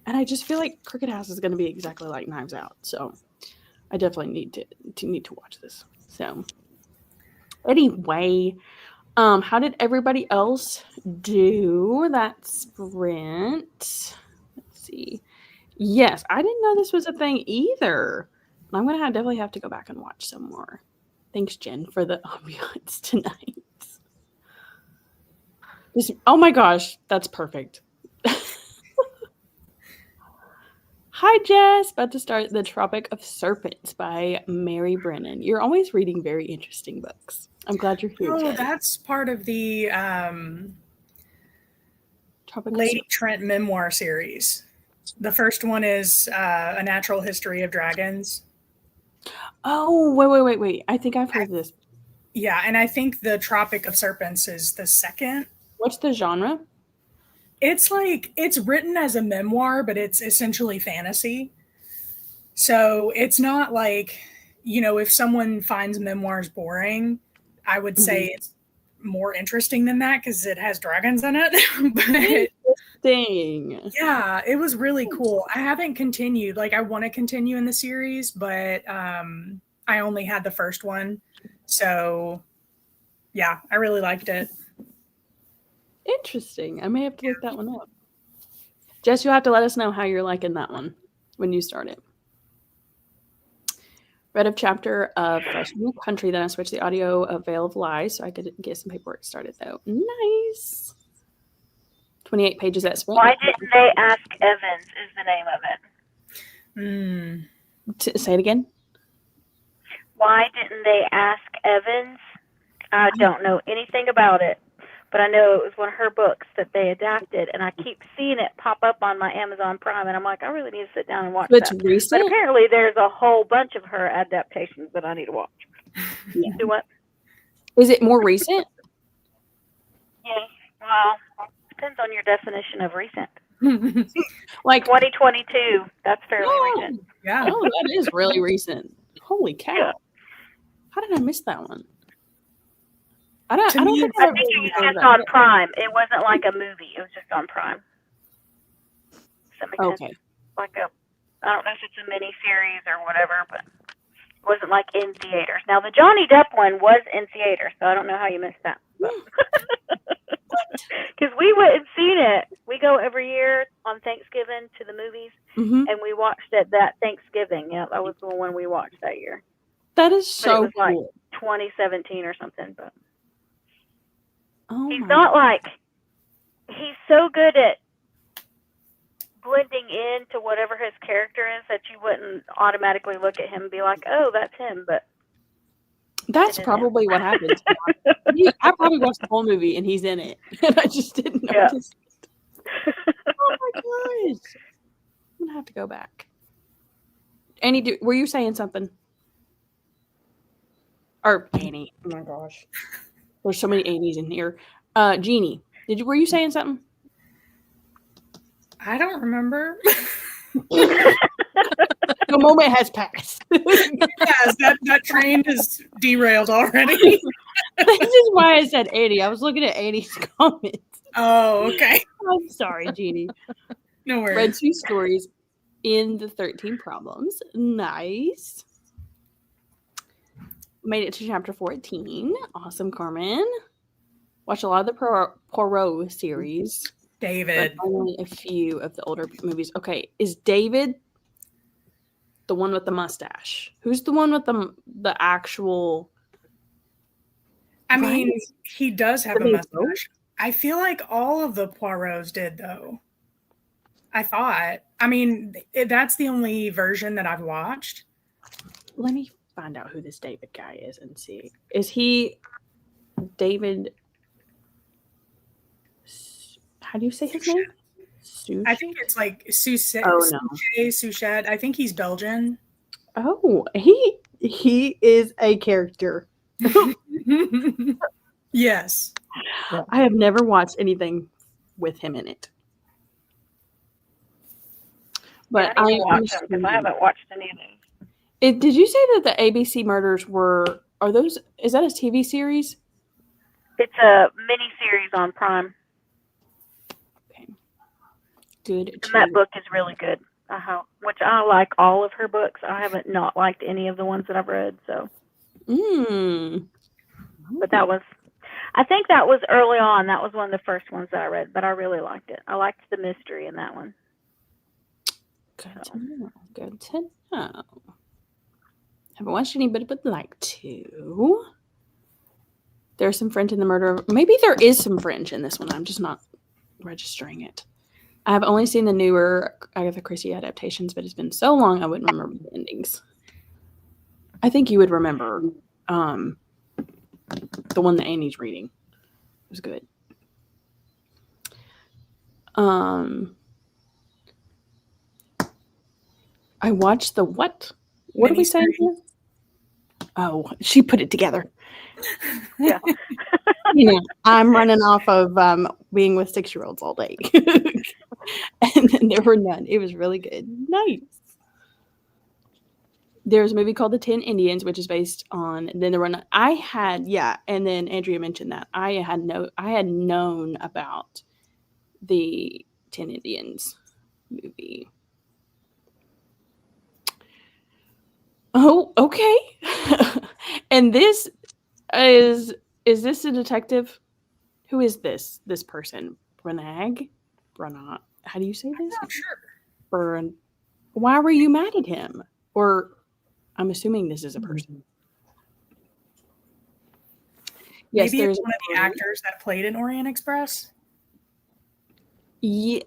and I just feel like Crooked House is going to be exactly like Knives Out. So I definitely need to watch this. So Anyway, how did everybody else do that sprint? Let's see. Yes, I didn't know this was a thing either. I'm gonna definitely have to go back and watch some more. Thanks, Jen, for the ambiance tonight. Oh my gosh, that's perfect. Hi, Jess. About to start The Tropic of Serpents by Mary Brennan. You're always reading very interesting books. I'm glad you're here, Jess. That's part of the Tropic Lady Trent memoir series. The first one is A Natural History of Dragons. Oh, wait. I think I've heard this. Yeah, and I think The Tropic of Serpents is the second. What's the genre? It's written as a memoir, but it's essentially fantasy. So it's not like, if someone finds memoirs boring, I would say it's more interesting than that because it has dragons in it. Interesting. Yeah, it was really cool. I haven't continued. I want to continue in the series, but I only had the first one. So, yeah, I really liked it. Interesting. I may have to look that one up. Jess, you'll have to let us know how you're liking that one when you start it. Read a chapter of Fresh New Country, then I switched the audio of Veil of Lies so I could get some paperwork started, though. Nice. 28 pages at sprint. Why didn't they ask Evans is the name of it. Say it again. Why didn't they ask Evans? I don't know anything about it, but I know it was one of her books that they adapted, and I keep seeing it pop up on my Amazon Prime, and I'm like, I really need to sit down and watch It's that. recent? But apparently there's a whole bunch of her adaptations that I need to watch. Yeah. Do what? Is it more recent? Yeah, well, depends on your definition of recent. 2022, that's fairly recent. Yeah. Oh, that is really recent. Holy cow. Yeah. How did I miss that one? I don't think I think it was just on Prime. It wasn't like a movie. It was just on Prime. Does that make sense? Okay. I don't know if it's a mini series or whatever, but it wasn't like in theaters. Now the Johnny Depp one was in theaters, so I don't know how you missed that. Because we went and seen it. We go every year on Thanksgiving to the movies, and we watched it that Thanksgiving. Yeah, that was the one we watched that year. That is so it was cool. 2017 or something, but he's so good at blending into whatever his character is that you wouldn't automatically look at him and be like, oh, that's him. But that's probably what happened. I probably watched the whole movie and he's in it, and I just didn't notice. Oh my gosh! I'm gonna have to go back. Annie, were you saying something? Or Annie? Oh my gosh! There's so many Annies in here. Jeannie, were you saying something? I don't remember. The moment has passed. Yes, that train is derailed already. This is why I said Annie. I was looking at Annie's comments. Oh, okay. I'm sorry, Jeannie. No worries. Read 2 stories in the 13 problems. Nice. Made it to chapter 14. Awesome, Carmen. Watched a lot of the Poirot series. David. But only a few of the older movies. Okay, is David the one with the mustache? Who's the one with the actual... I mean, he does have a mustache. I feel like all of the Poirots did, though. I thought. I mean, that's the only version that I've watched. Let me find out who this David guy is and see. Is he David... How do you say his name? I think it's like Suchet. I think he's Belgian. Oh, he is a character. Yes. I have never watched anything with him in it. But I haven't watched any of these. Did you say that the ABC murders is that a TV series? It's a mini series on Prime. Okay. Good. And that book is really good. Which I like all of her books. I haven't not liked any of the ones that I've read. So. But I think that was early on. That was one of the first ones that I read, but I really liked it. I liked the mystery in that one. Good to know. Good to know. Haven't watched any, but would like to. There's some French in the murder. Maybe there is some French in this one. I'm just not registering it. I've only seen the newer Agatha Christie adaptations, but it's been so long I wouldn't remember the endings. I think you would remember the one that Annie's reading. It was good. I watched the what? What are we saying here? Oh, she put it together. Yeah. I'm running off of being with 6-year-olds all day. And then there were none. It was really good. Nice. There's a movie called The 10 Indians, which is based on, then there were none. And then Andrea mentioned that. I had known about the 10 Indians movie. Oh, okay. And this is this a detective? Who is this person? Branagh? How do you say this? I'm not sure. Why were you mad at him? Or I'm assuming this is a person. Yes, maybe it's one of the actors that played in Orient Express. Yeah,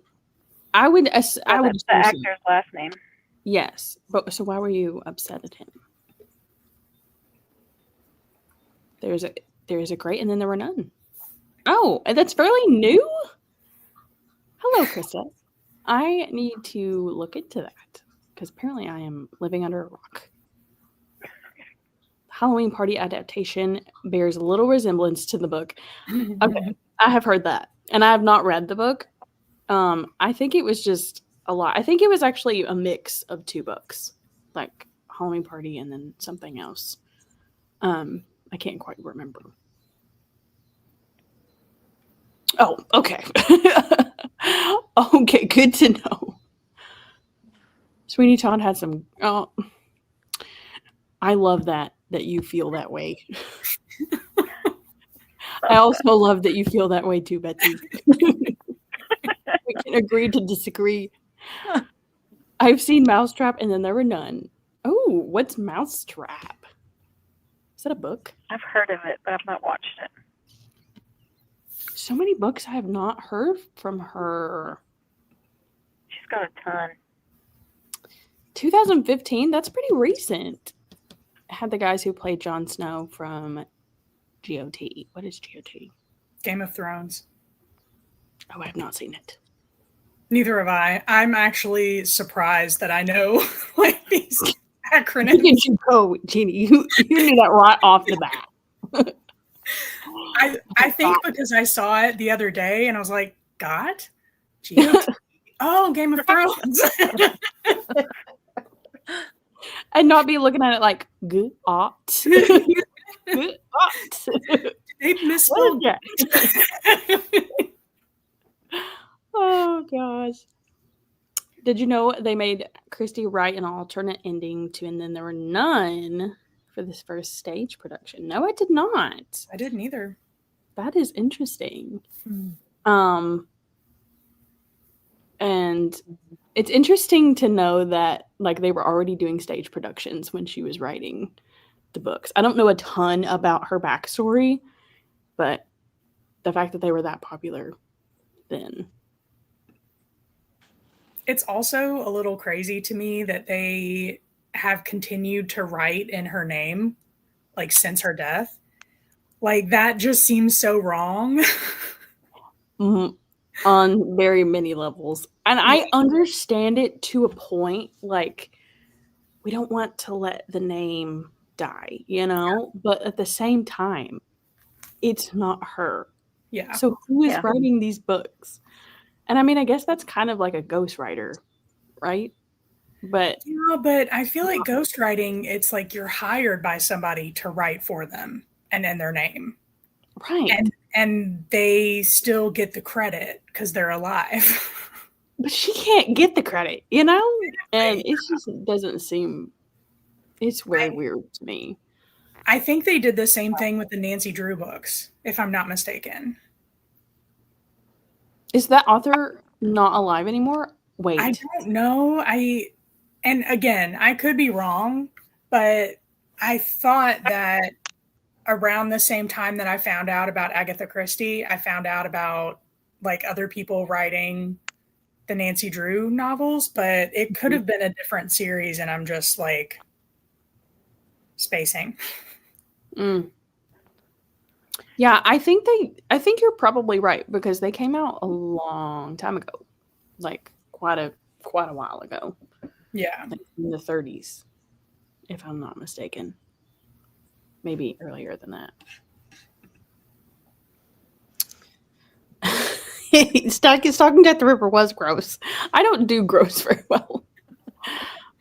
I would. That's the actor's last name. Yes, but so why were you upset at him? There's a great, and then there were none. Oh, that's fairly new. Hello, Krista. I need to look into that because apparently I am living under a rock. Halloween Party adaptation bears little resemblance to the book. Okay, I have heard that, and I have not read the book. I think it was just a lot. I think it was actually a mix of 2 books, like Halloween Party and then something else. I can't quite remember. Oh, okay. Okay, good to know. Sweeney Todd had some. Oh, I love that you feel that way. I also love that you feel that way too, Betsy. We can agree to disagree. I've seen Mousetrap, and then there were none. Oh, what's Mousetrap? Is that a book? I've heard of it, but I've not watched it. So many books I have not heard from her. She's got a ton. 2015, that's pretty recent. I had the guys who played Jon Snow from GOT. What is GOT? Game of Thrones. Oh, I have not seen it. Neither have I. I'm actually surprised that I know like these acronyms. Look at you go, Jeannie. You knew that right off the bat. I think because I saw it the other day and I was like, God? GOT? Oh, Game of Thrones. And not be looking at it like, good ought. Good ought. They misspelled it. Oh, gosh. Did you know they made Christie write an alternate ending to And Then There Were None for this first stage production? No, I did not. I didn't either. That is interesting. And it's interesting to know that like they were already doing stage productions when she was writing the books. I don't know a ton about her backstory, but the fact that they were that popular then. It's also a little crazy to me that they have continued to write in her name, like since her death. Like that just seems so wrong. On very many levels. And I understand it to a point. Like, we don't want to let the name die, you know? But at the same time, it's not her. Yeah. So who is writing these books? And I mean, I guess that's kind of like a ghostwriter, right? But yeah, but I feel like ghostwriting, it's like you're hired by somebody to write for them and in their name. Right. And they still get the credit because they're alive. But she can't get the credit, you know? And it just doesn't seem, it's very weird to me. I think they did the same thing with the Nancy Drew books, if I'm not mistaken. Is that author not alive anymore? Wait. I don't know. And again, I could be wrong, but I thought that around the same time that I found out about Agatha Christie, I found out about like other people writing the Nancy Drew novels, but it could have been a different series, and I'm just like spacing. Yeah, I think you're probably right, because they came out a long time ago, like quite a while ago. Yeah, like in the 30s, if I'm not mistaken. Maybe earlier than that. Stalking Death the Ripper was gross. I don't do gross very well.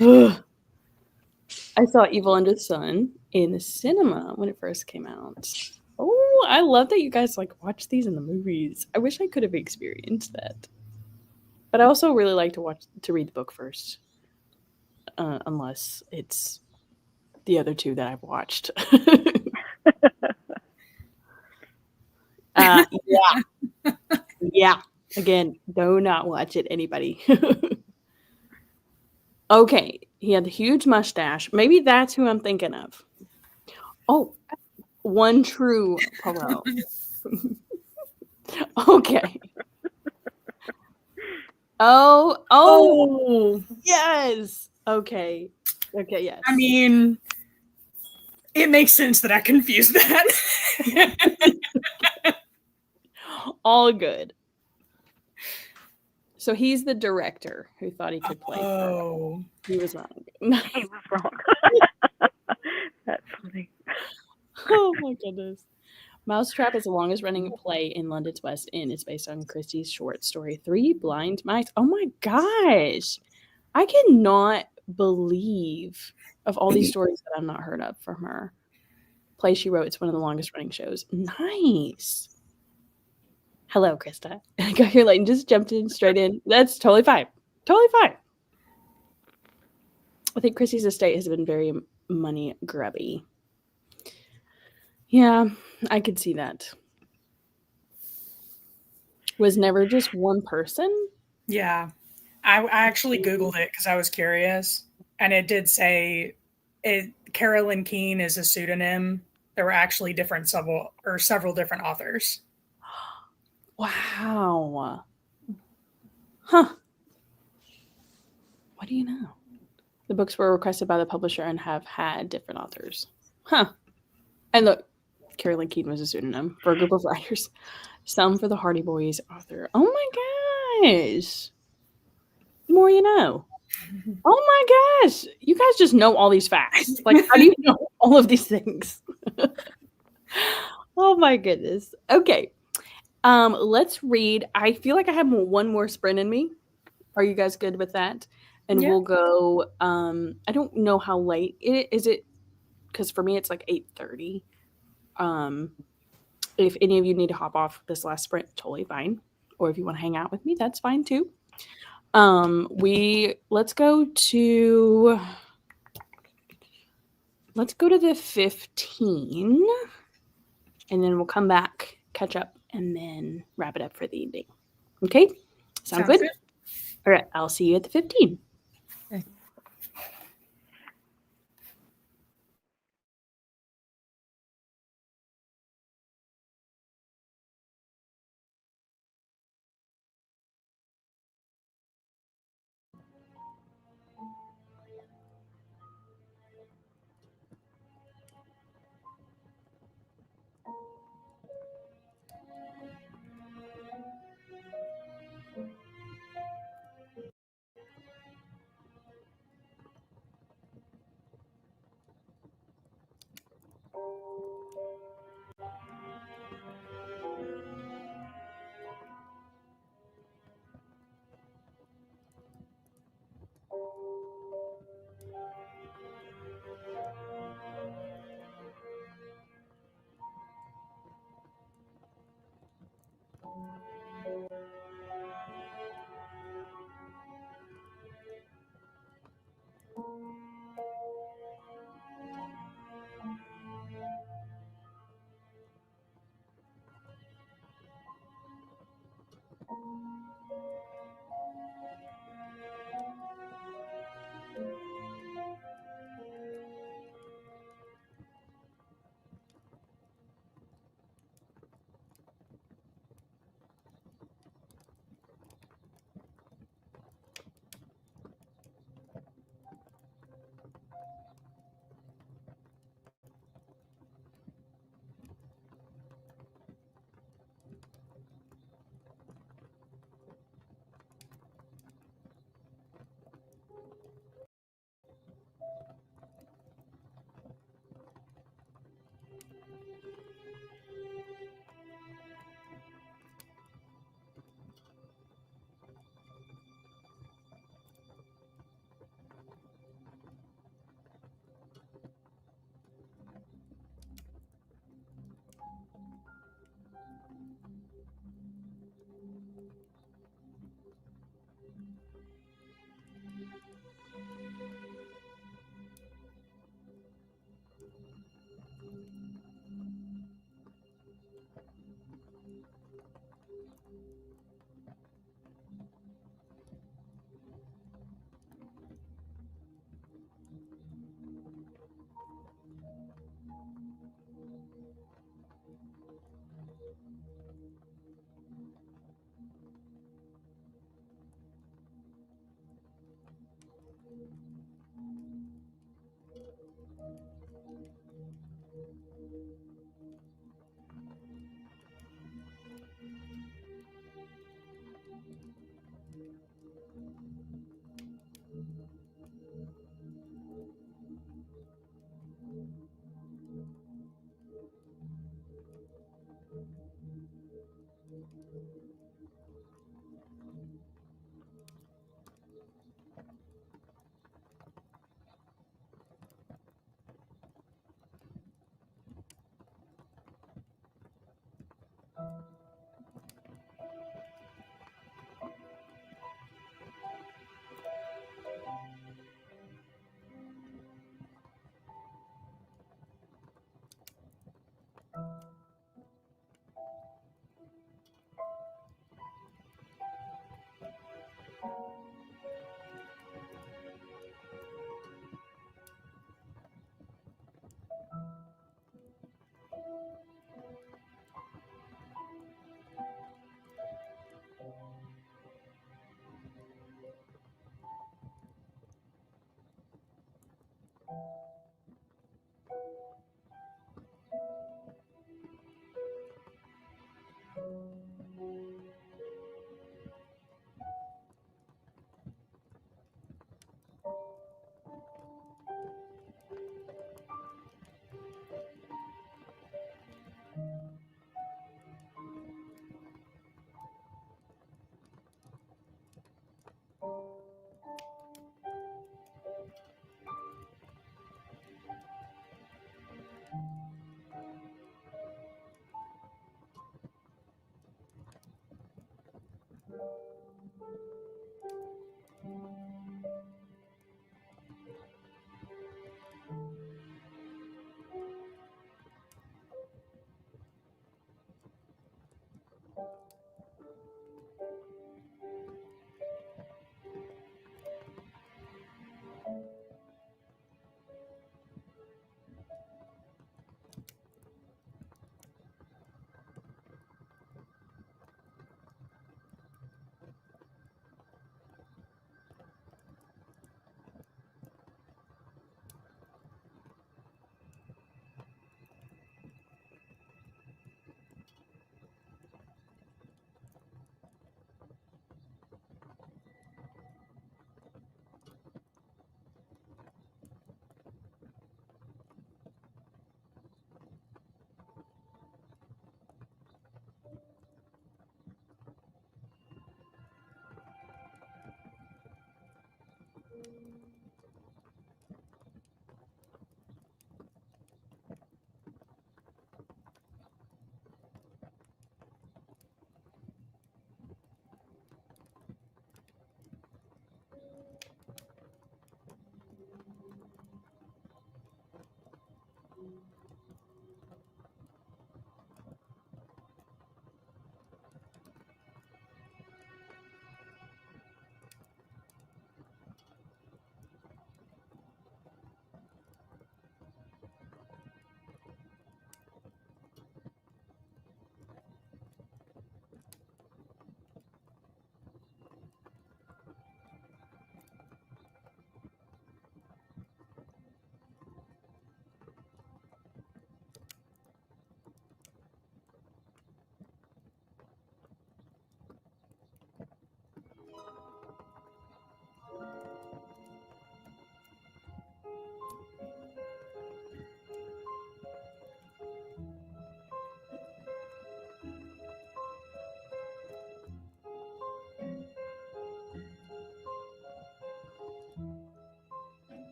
I saw Evil Under the Sun in the cinema when it first came out. Oh, I love that you guys like watch these in the movies. I wish I could have experienced that. But I also really like to read the book first, unless it's the other two that I've watched. Yeah. Again, do not watch it, anybody. Okay, he had the huge mustache. Maybe that's who I'm thinking of. Oh, One True Poirot. Okay. Oh, yes. Okay, yes. I mean, it makes sense that I confused that. All good. So he's the director who thought he could play Poirot. He was wrong. He was wrong. That's funny. Oh my goodness. Mousetrap is the longest running play in London's West End. It's based on Christie's short story, Three Blind Mice. Oh my gosh. I cannot believe of all these stories that I've not heard of from her. Play she wrote, it's one of the longest running shows. Nice. Hello, Krista. I got here late and just jumped in straight in. That's totally fine. Totally fine. I think Christie's estate has been very money grubby. Yeah, I could see that. Was never just one person? Yeah. I actually Googled it because I was curious, and it did say Carolyn Keene is a pseudonym. There were actually several different authors. Wow. Huh. What do you know? The books were requested by the publisher and have had different authors. Huh. And look, Carolyn Keene was a pseudonym for a group of writers. Some for the Hardy Boys author. Oh my gosh. The more you know. Oh my gosh. You guys just know all these facts. Like, how do you know all of these things? Oh my goodness. Okay. Let's read. I feel like I have one more sprint in me. Are you guys good with that? And we'll go. I don't know how late is it, because for me it's like 8:30. If any of you need to hop off this last sprint, totally fine. Or if you want to hang out with me, that's fine too. Let's go to the 15, and then we'll come back, catch up, and then wrap it up for the evening. Okay? Sound good? All right, I'll see you at the 15. Okay.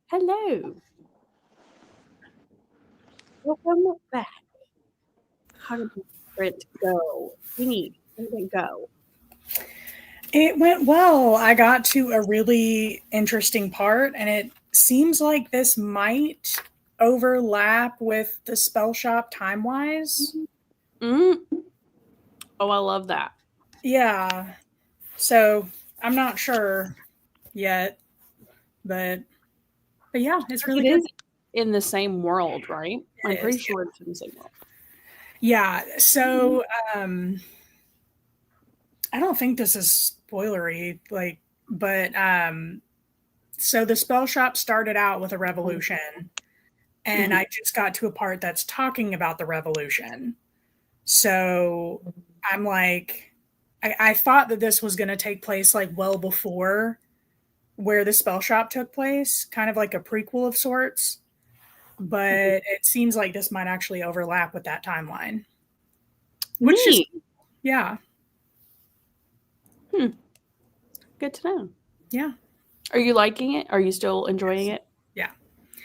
Hello. Welcome back. How did the sprint go? Jeannie, how did it go? It went well. I got to a really interesting part, and it seems like this might overlap with the spell shop time wise. Oh, I love that. Yeah. So I'm not sure yet, but yeah, it's really It good. is in the same world, right? I'm It pretty is, sure it's in the same world. Yeah. So I don't think this is spoilery, but so the spell shop started out with a revolution, and I just got to a part that's talking about the revolution. So I'm like, I thought that this was going to take place like well before where the spell shop took place, kind of like a prequel of sorts. But it seems like this might actually overlap with that timeline. Which is, yeah. Good to know. Yeah. Are you liking it? Are you still enjoying it? Yeah.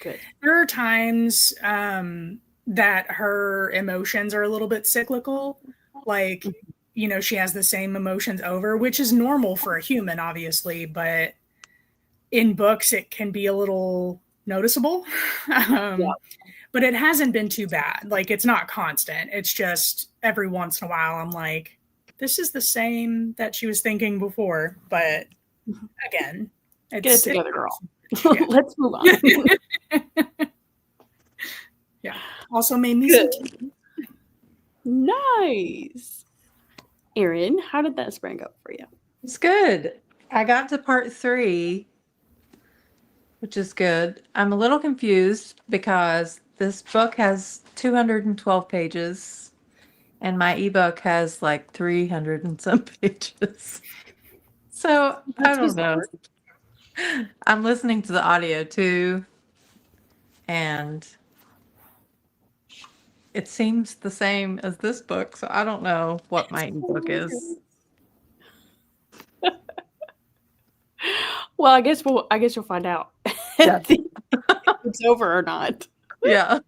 Good. There are times that her emotions are a little bit cyclical. Like, you know, she has the same emotions over, which is normal for a human, obviously, but in books it can be a little noticeable. But it hasn't been too bad. Like, it's not constant. It's just every once in a while I'm like, this is the same that she was thinking before. But again, get it together, girl. Yeah. Let's move on. Yeah. Also made me some tea. Nice. Erin, how did that spring go for you? It's good. I got to part 3, which is good. I'm a little confused because this book has 212 pages and my ebook has like 300 and some pages. So I don't know. I'm listening to the audio too, and it seems the same as this book, so I don't know what my ebook is. Well, I guess you'll find out. Yeah. If it's over or not. Yeah.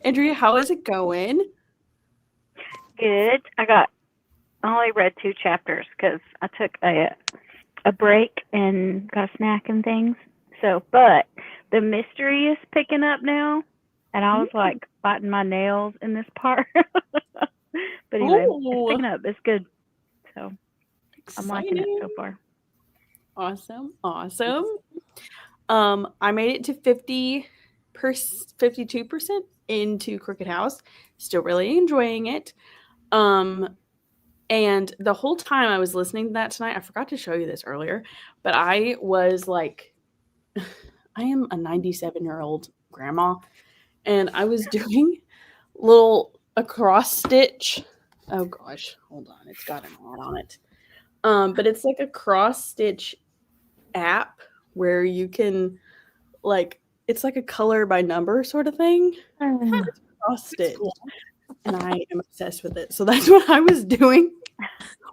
Andrea, how is it going? Good. I only read 2 chapters because I took a break and got a snack and things. So, but the mystery is picking up now, and I was like biting my nails in this part. But anyway, it's picking up. It's good. So I'm liking it so far. Awesome. I made it to 52% into Crooked House. Still really enjoying it. And the whole time I was listening to that tonight, I forgot to show you this earlier, but I was like, I am a 97-year-old grandma, and I was doing little across stitch. Oh gosh, hold on, it's got an ad on it. But it's like a cross stitch app where you can it's like a color by number sort of thing. It's cross stitch. Cool. And I am obsessed with it. So that's what I was doing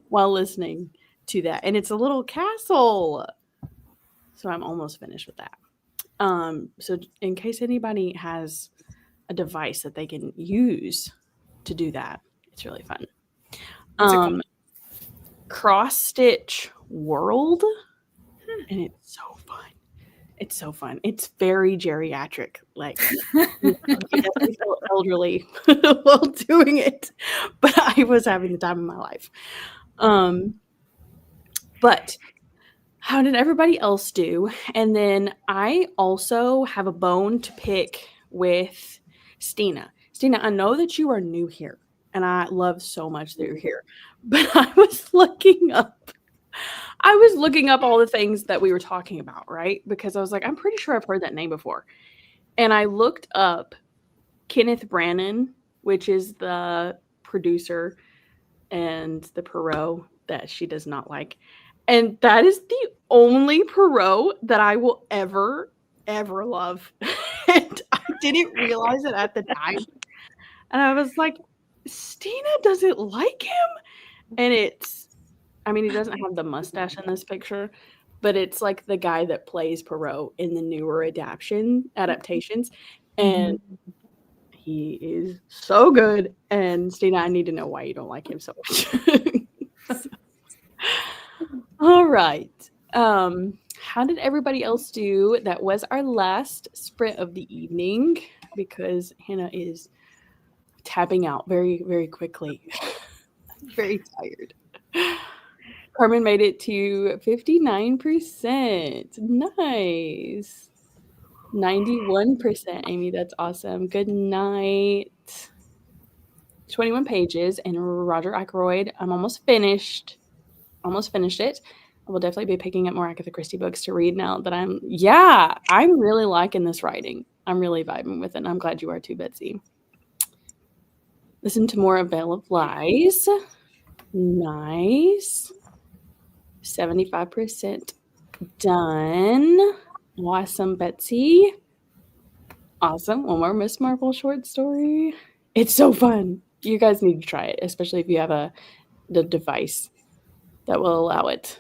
while listening to that. And it's a little castle. So I'm almost finished with that. So in case anybody has a device that they can use to do that, it's really fun. Cross Stitch World. And it's so fun. It's so fun. It's very geriatric. Like, you definitely felt elderly while doing it, but I was having the time of my life. But how did everybody else do? And then I also have a bone to pick with Stina. Stina, I know that you are new here, and I love so much that you're here. But I was looking up all the things that we were talking about, right? Because I was like, I'm pretty sure I've heard that name before. And I looked up Kenneth Branagh, which is the producer and the Perot that she does not like. And that is the only Perot that I will ever love. And I didn't realize it at the time. And I was like, Stina doesn't like him? And he doesn't have the mustache in this picture, but it's like the guy that plays Poirot in the newer adaptations, and he is so good. And Stina, I need to know why you don't like him so much. All right. How did everybody else do? That was our last sprint of the evening because Hannah is tapping out very, very quickly. Very tired. Carmen made it to 59%. Nice. 91%, Amy. That's awesome. Good night. 21 pages. And Roger Ackroyd, I'm almost finished. Almost finished it. I will definitely be picking up more Agatha Christie books to read now that I'm really liking this writing. I'm really vibing with it. And I'm glad you are too, Betsy. Listen to more of Veil of Lies. Nice. 75% done. Awesome, Betsy. Awesome. One more Miss Marple short story. It's so fun. You guys need to try it, especially if you have the device that will allow it.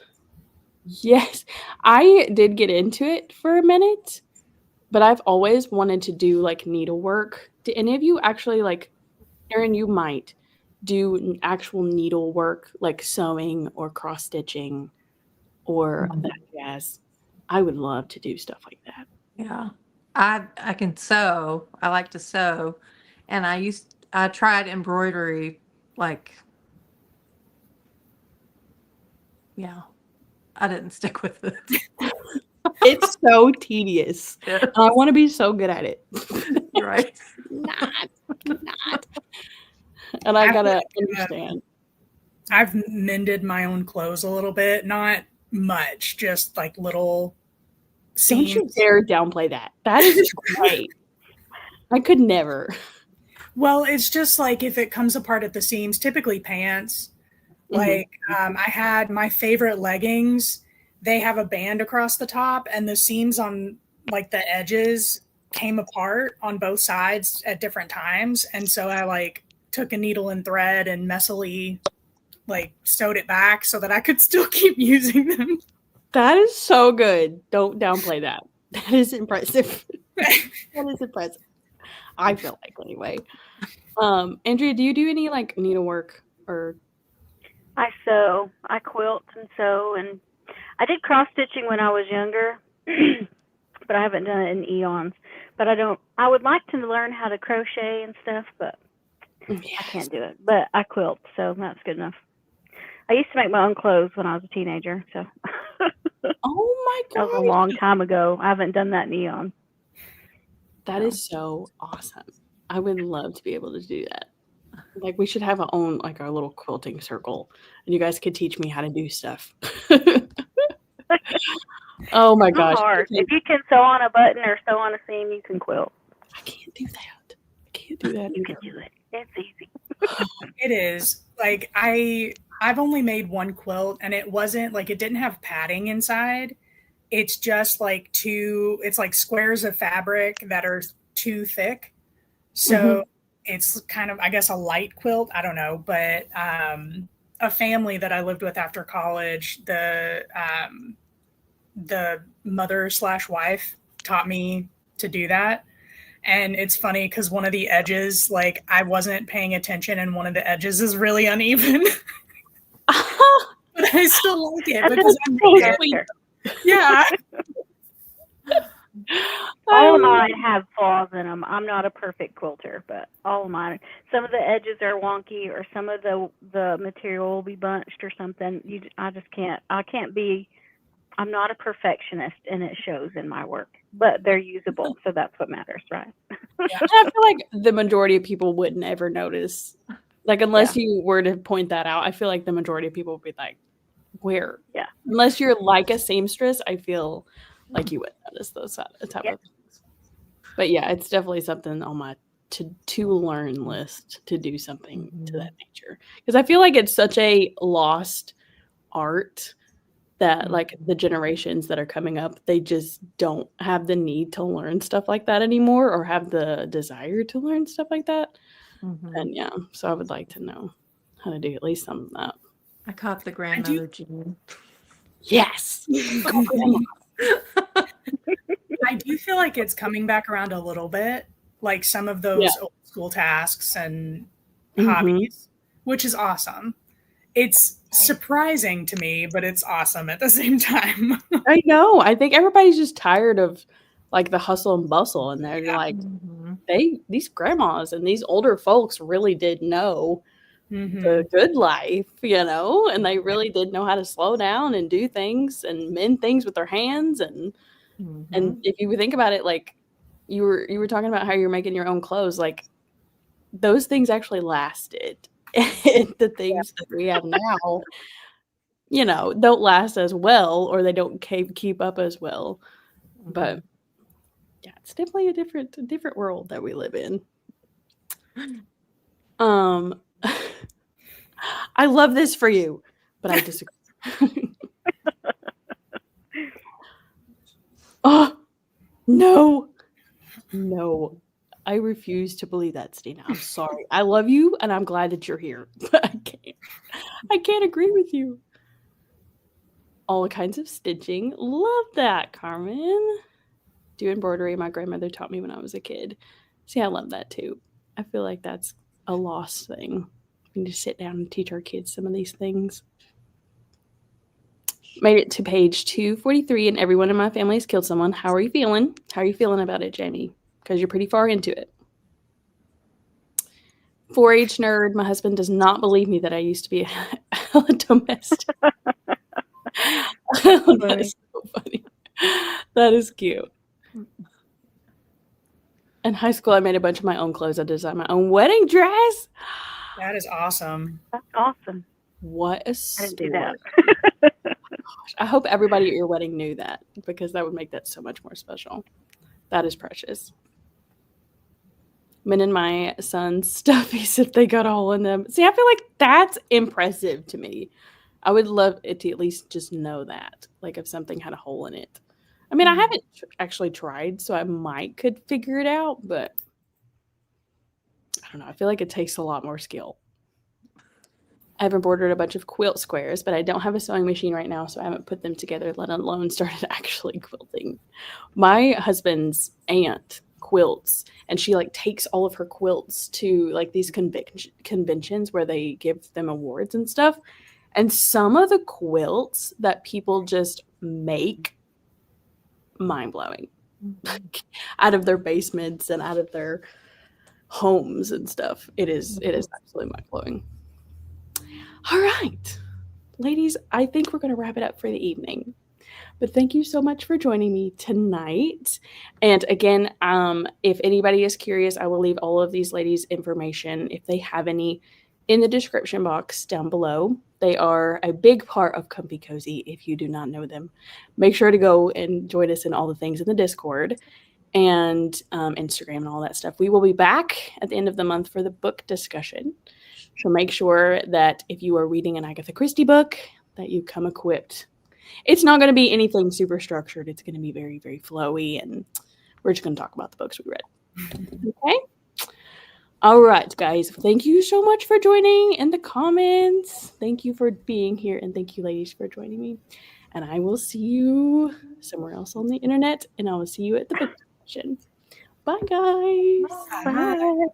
Yes. I did get into it for a minute, but I've always wanted to do like needlework. Do any of you actually like, Erin, you might do actual needlework, like sewing or cross stitching or that jazz? I would love to do stuff like that. Yeah. I can sew. I like to sew. And I tried embroidery, like, yeah. I didn't stick with it. It's so tedious. Yeah. I want to be so good at it. Right. Not. And I gotta understand. I've mended my own clothes a little bit, not much, just like little seams. Don't you dare downplay that. That is great. I could never. Well, it's just like if it comes apart at the seams, typically pants. Like I had my favorite leggings. They have a band across the top, and the seams on like the edges came apart on both sides at different times. And so I like took a needle and thread and messily like sewed it back so that I could still keep using them. That is so good. Don't downplay that. That is impressive. That is impressive. I feel like anyway. Andrea, do you do any like needlework or? I sew. I quilt and sew, and I did cross stitching when I was younger, but I haven't done it in eons. But I would like to learn how to crochet and stuff, but I can't do it. But I quilt, so that's good enough. I used to make my own clothes when I was a teenager, so. Oh my god. That was a long time ago. I haven't done that in eons. That is so awesome. I would love to be able to do that. Like we should have our little quilting circle, and you guys could teach me how to do stuff. Oh my gosh. Hard. If you can sew on a button or sew on a seam, you can quilt. I can't do that. You can do it. It's easy. It is. Like I've only made one quilt, and it wasn't like it didn't have padding inside. It's just like it's like squares of fabric that are too thick. So it's kind of, I guess, a light quilt. I don't know. But a family that I lived with after college, the mother/wife taught me to do that. And it's funny because one of the edges, like I wasn't paying attention, and one of the edges is really uneven. But I still like it because I'm yeah. All of mine have flaws in them. I'm not a perfect quilter, but all of mine. Some of the edges are wonky, or some of the material will be bunched or something. I just can't. I can't be. I'm not a perfectionist, and it shows in my work. But they're usable, so that's what matters, right? Yeah. I feel like the majority of people wouldn't ever notice. Like, unless you were to point that out, I feel like the majority of people would be like, where? Yeah. Unless you're like a seamstress, I feel like you would notice those type of things. But yeah, it's definitely something on my to learn list to do something to that nature. Because I feel like it's such a lost art that like the generations that are coming up, they just don't have the need to learn stuff like that anymore, or have the desire to learn stuff like that. And yeah, so I would like to know how to do at least some of that. I caught the grandmother gene. Yes. I do feel like it's coming back around a little bit, like some of those old school tasks and hobbies, which is awesome. It's surprising to me, but it's awesome at the same time. I know. I think everybody's just tired of like the hustle and bustle, and they're like, these grandmas and these older folks really did know the good life, you know, and they really did know how to slow down and do things and mend things with their hands. And if you think about it, like you were talking about how you're making your own clothes, like those things actually lasted. And the things that we have now, you know, don't last as well, or they don't keep up as well. But yeah, it's definitely a different world that we live in. I love this for you, but I disagree. Oh, no. I refuse to believe that, Stina. I'm sorry. I love you, and I'm glad that you're here, but I can't agree with you. All kinds of stitching. Love that, Carmen. Do embroidery. My grandmother taught me when I was a kid. See, I love that too. I feel like that's a lost thing. We need to sit down and teach our kids some of these things. Made it to page 243, and everyone in my family has killed someone. How are you feeling? How are you feeling about it, Jamie? Because you're pretty far into it. 4-H nerd. My husband does not believe me that I used to be a domestic. That is so funny. That is cute. In high school, I made a bunch of my own clothes. I designed my own wedding dress. That is awesome. That's awesome. What a I didn't story. do that. I hope everybody at your wedding knew that, because that would make that so much more special. That is precious. Men and my son's stuffies, if they got a hole in them. See, I feel like that's impressive to me. I would love it to at least just know that, like if something had a hole in it. I mean, I haven't actually tried, so I could figure it out, but I don't know. I feel like it takes a lot more skill. I've embroidered a bunch of quilt squares, but I don't have a sewing machine right now, so I haven't put them together, let alone started actually quilting. My husband's aunt quilts, and she like takes all of her quilts to like these conventions where they give them awards and stuff. And some of the quilts that people just make, mind-blowing. Out of their basements and out of their homes and stuff. It is absolutely mind-blowing. All right, ladies, I think we're going to wrap it up for the evening. But thank you so much for joining me tonight. And again, if anybody is curious, I will leave all of these ladies' information, if they have any, in the description box down below. They are a big part of Comfy Cozy. If you do not know them, make sure to go and join us in all the things in the Discord and Instagram and all that stuff. We will be back at the end of the month for the book discussion. So make sure that if you are reading an Agatha Christie book, that you come equipped. It's not going to be anything super structured. It's going to be very, very flowy, and we're just going to talk about the books we read. Okay? All right, guys. Thank you so much for joining in the comments. Thank you for being here, and thank you, ladies, for joining me. And I will see you somewhere else on the internet, and I will see you at the book discussion. Bye, guys. Bye.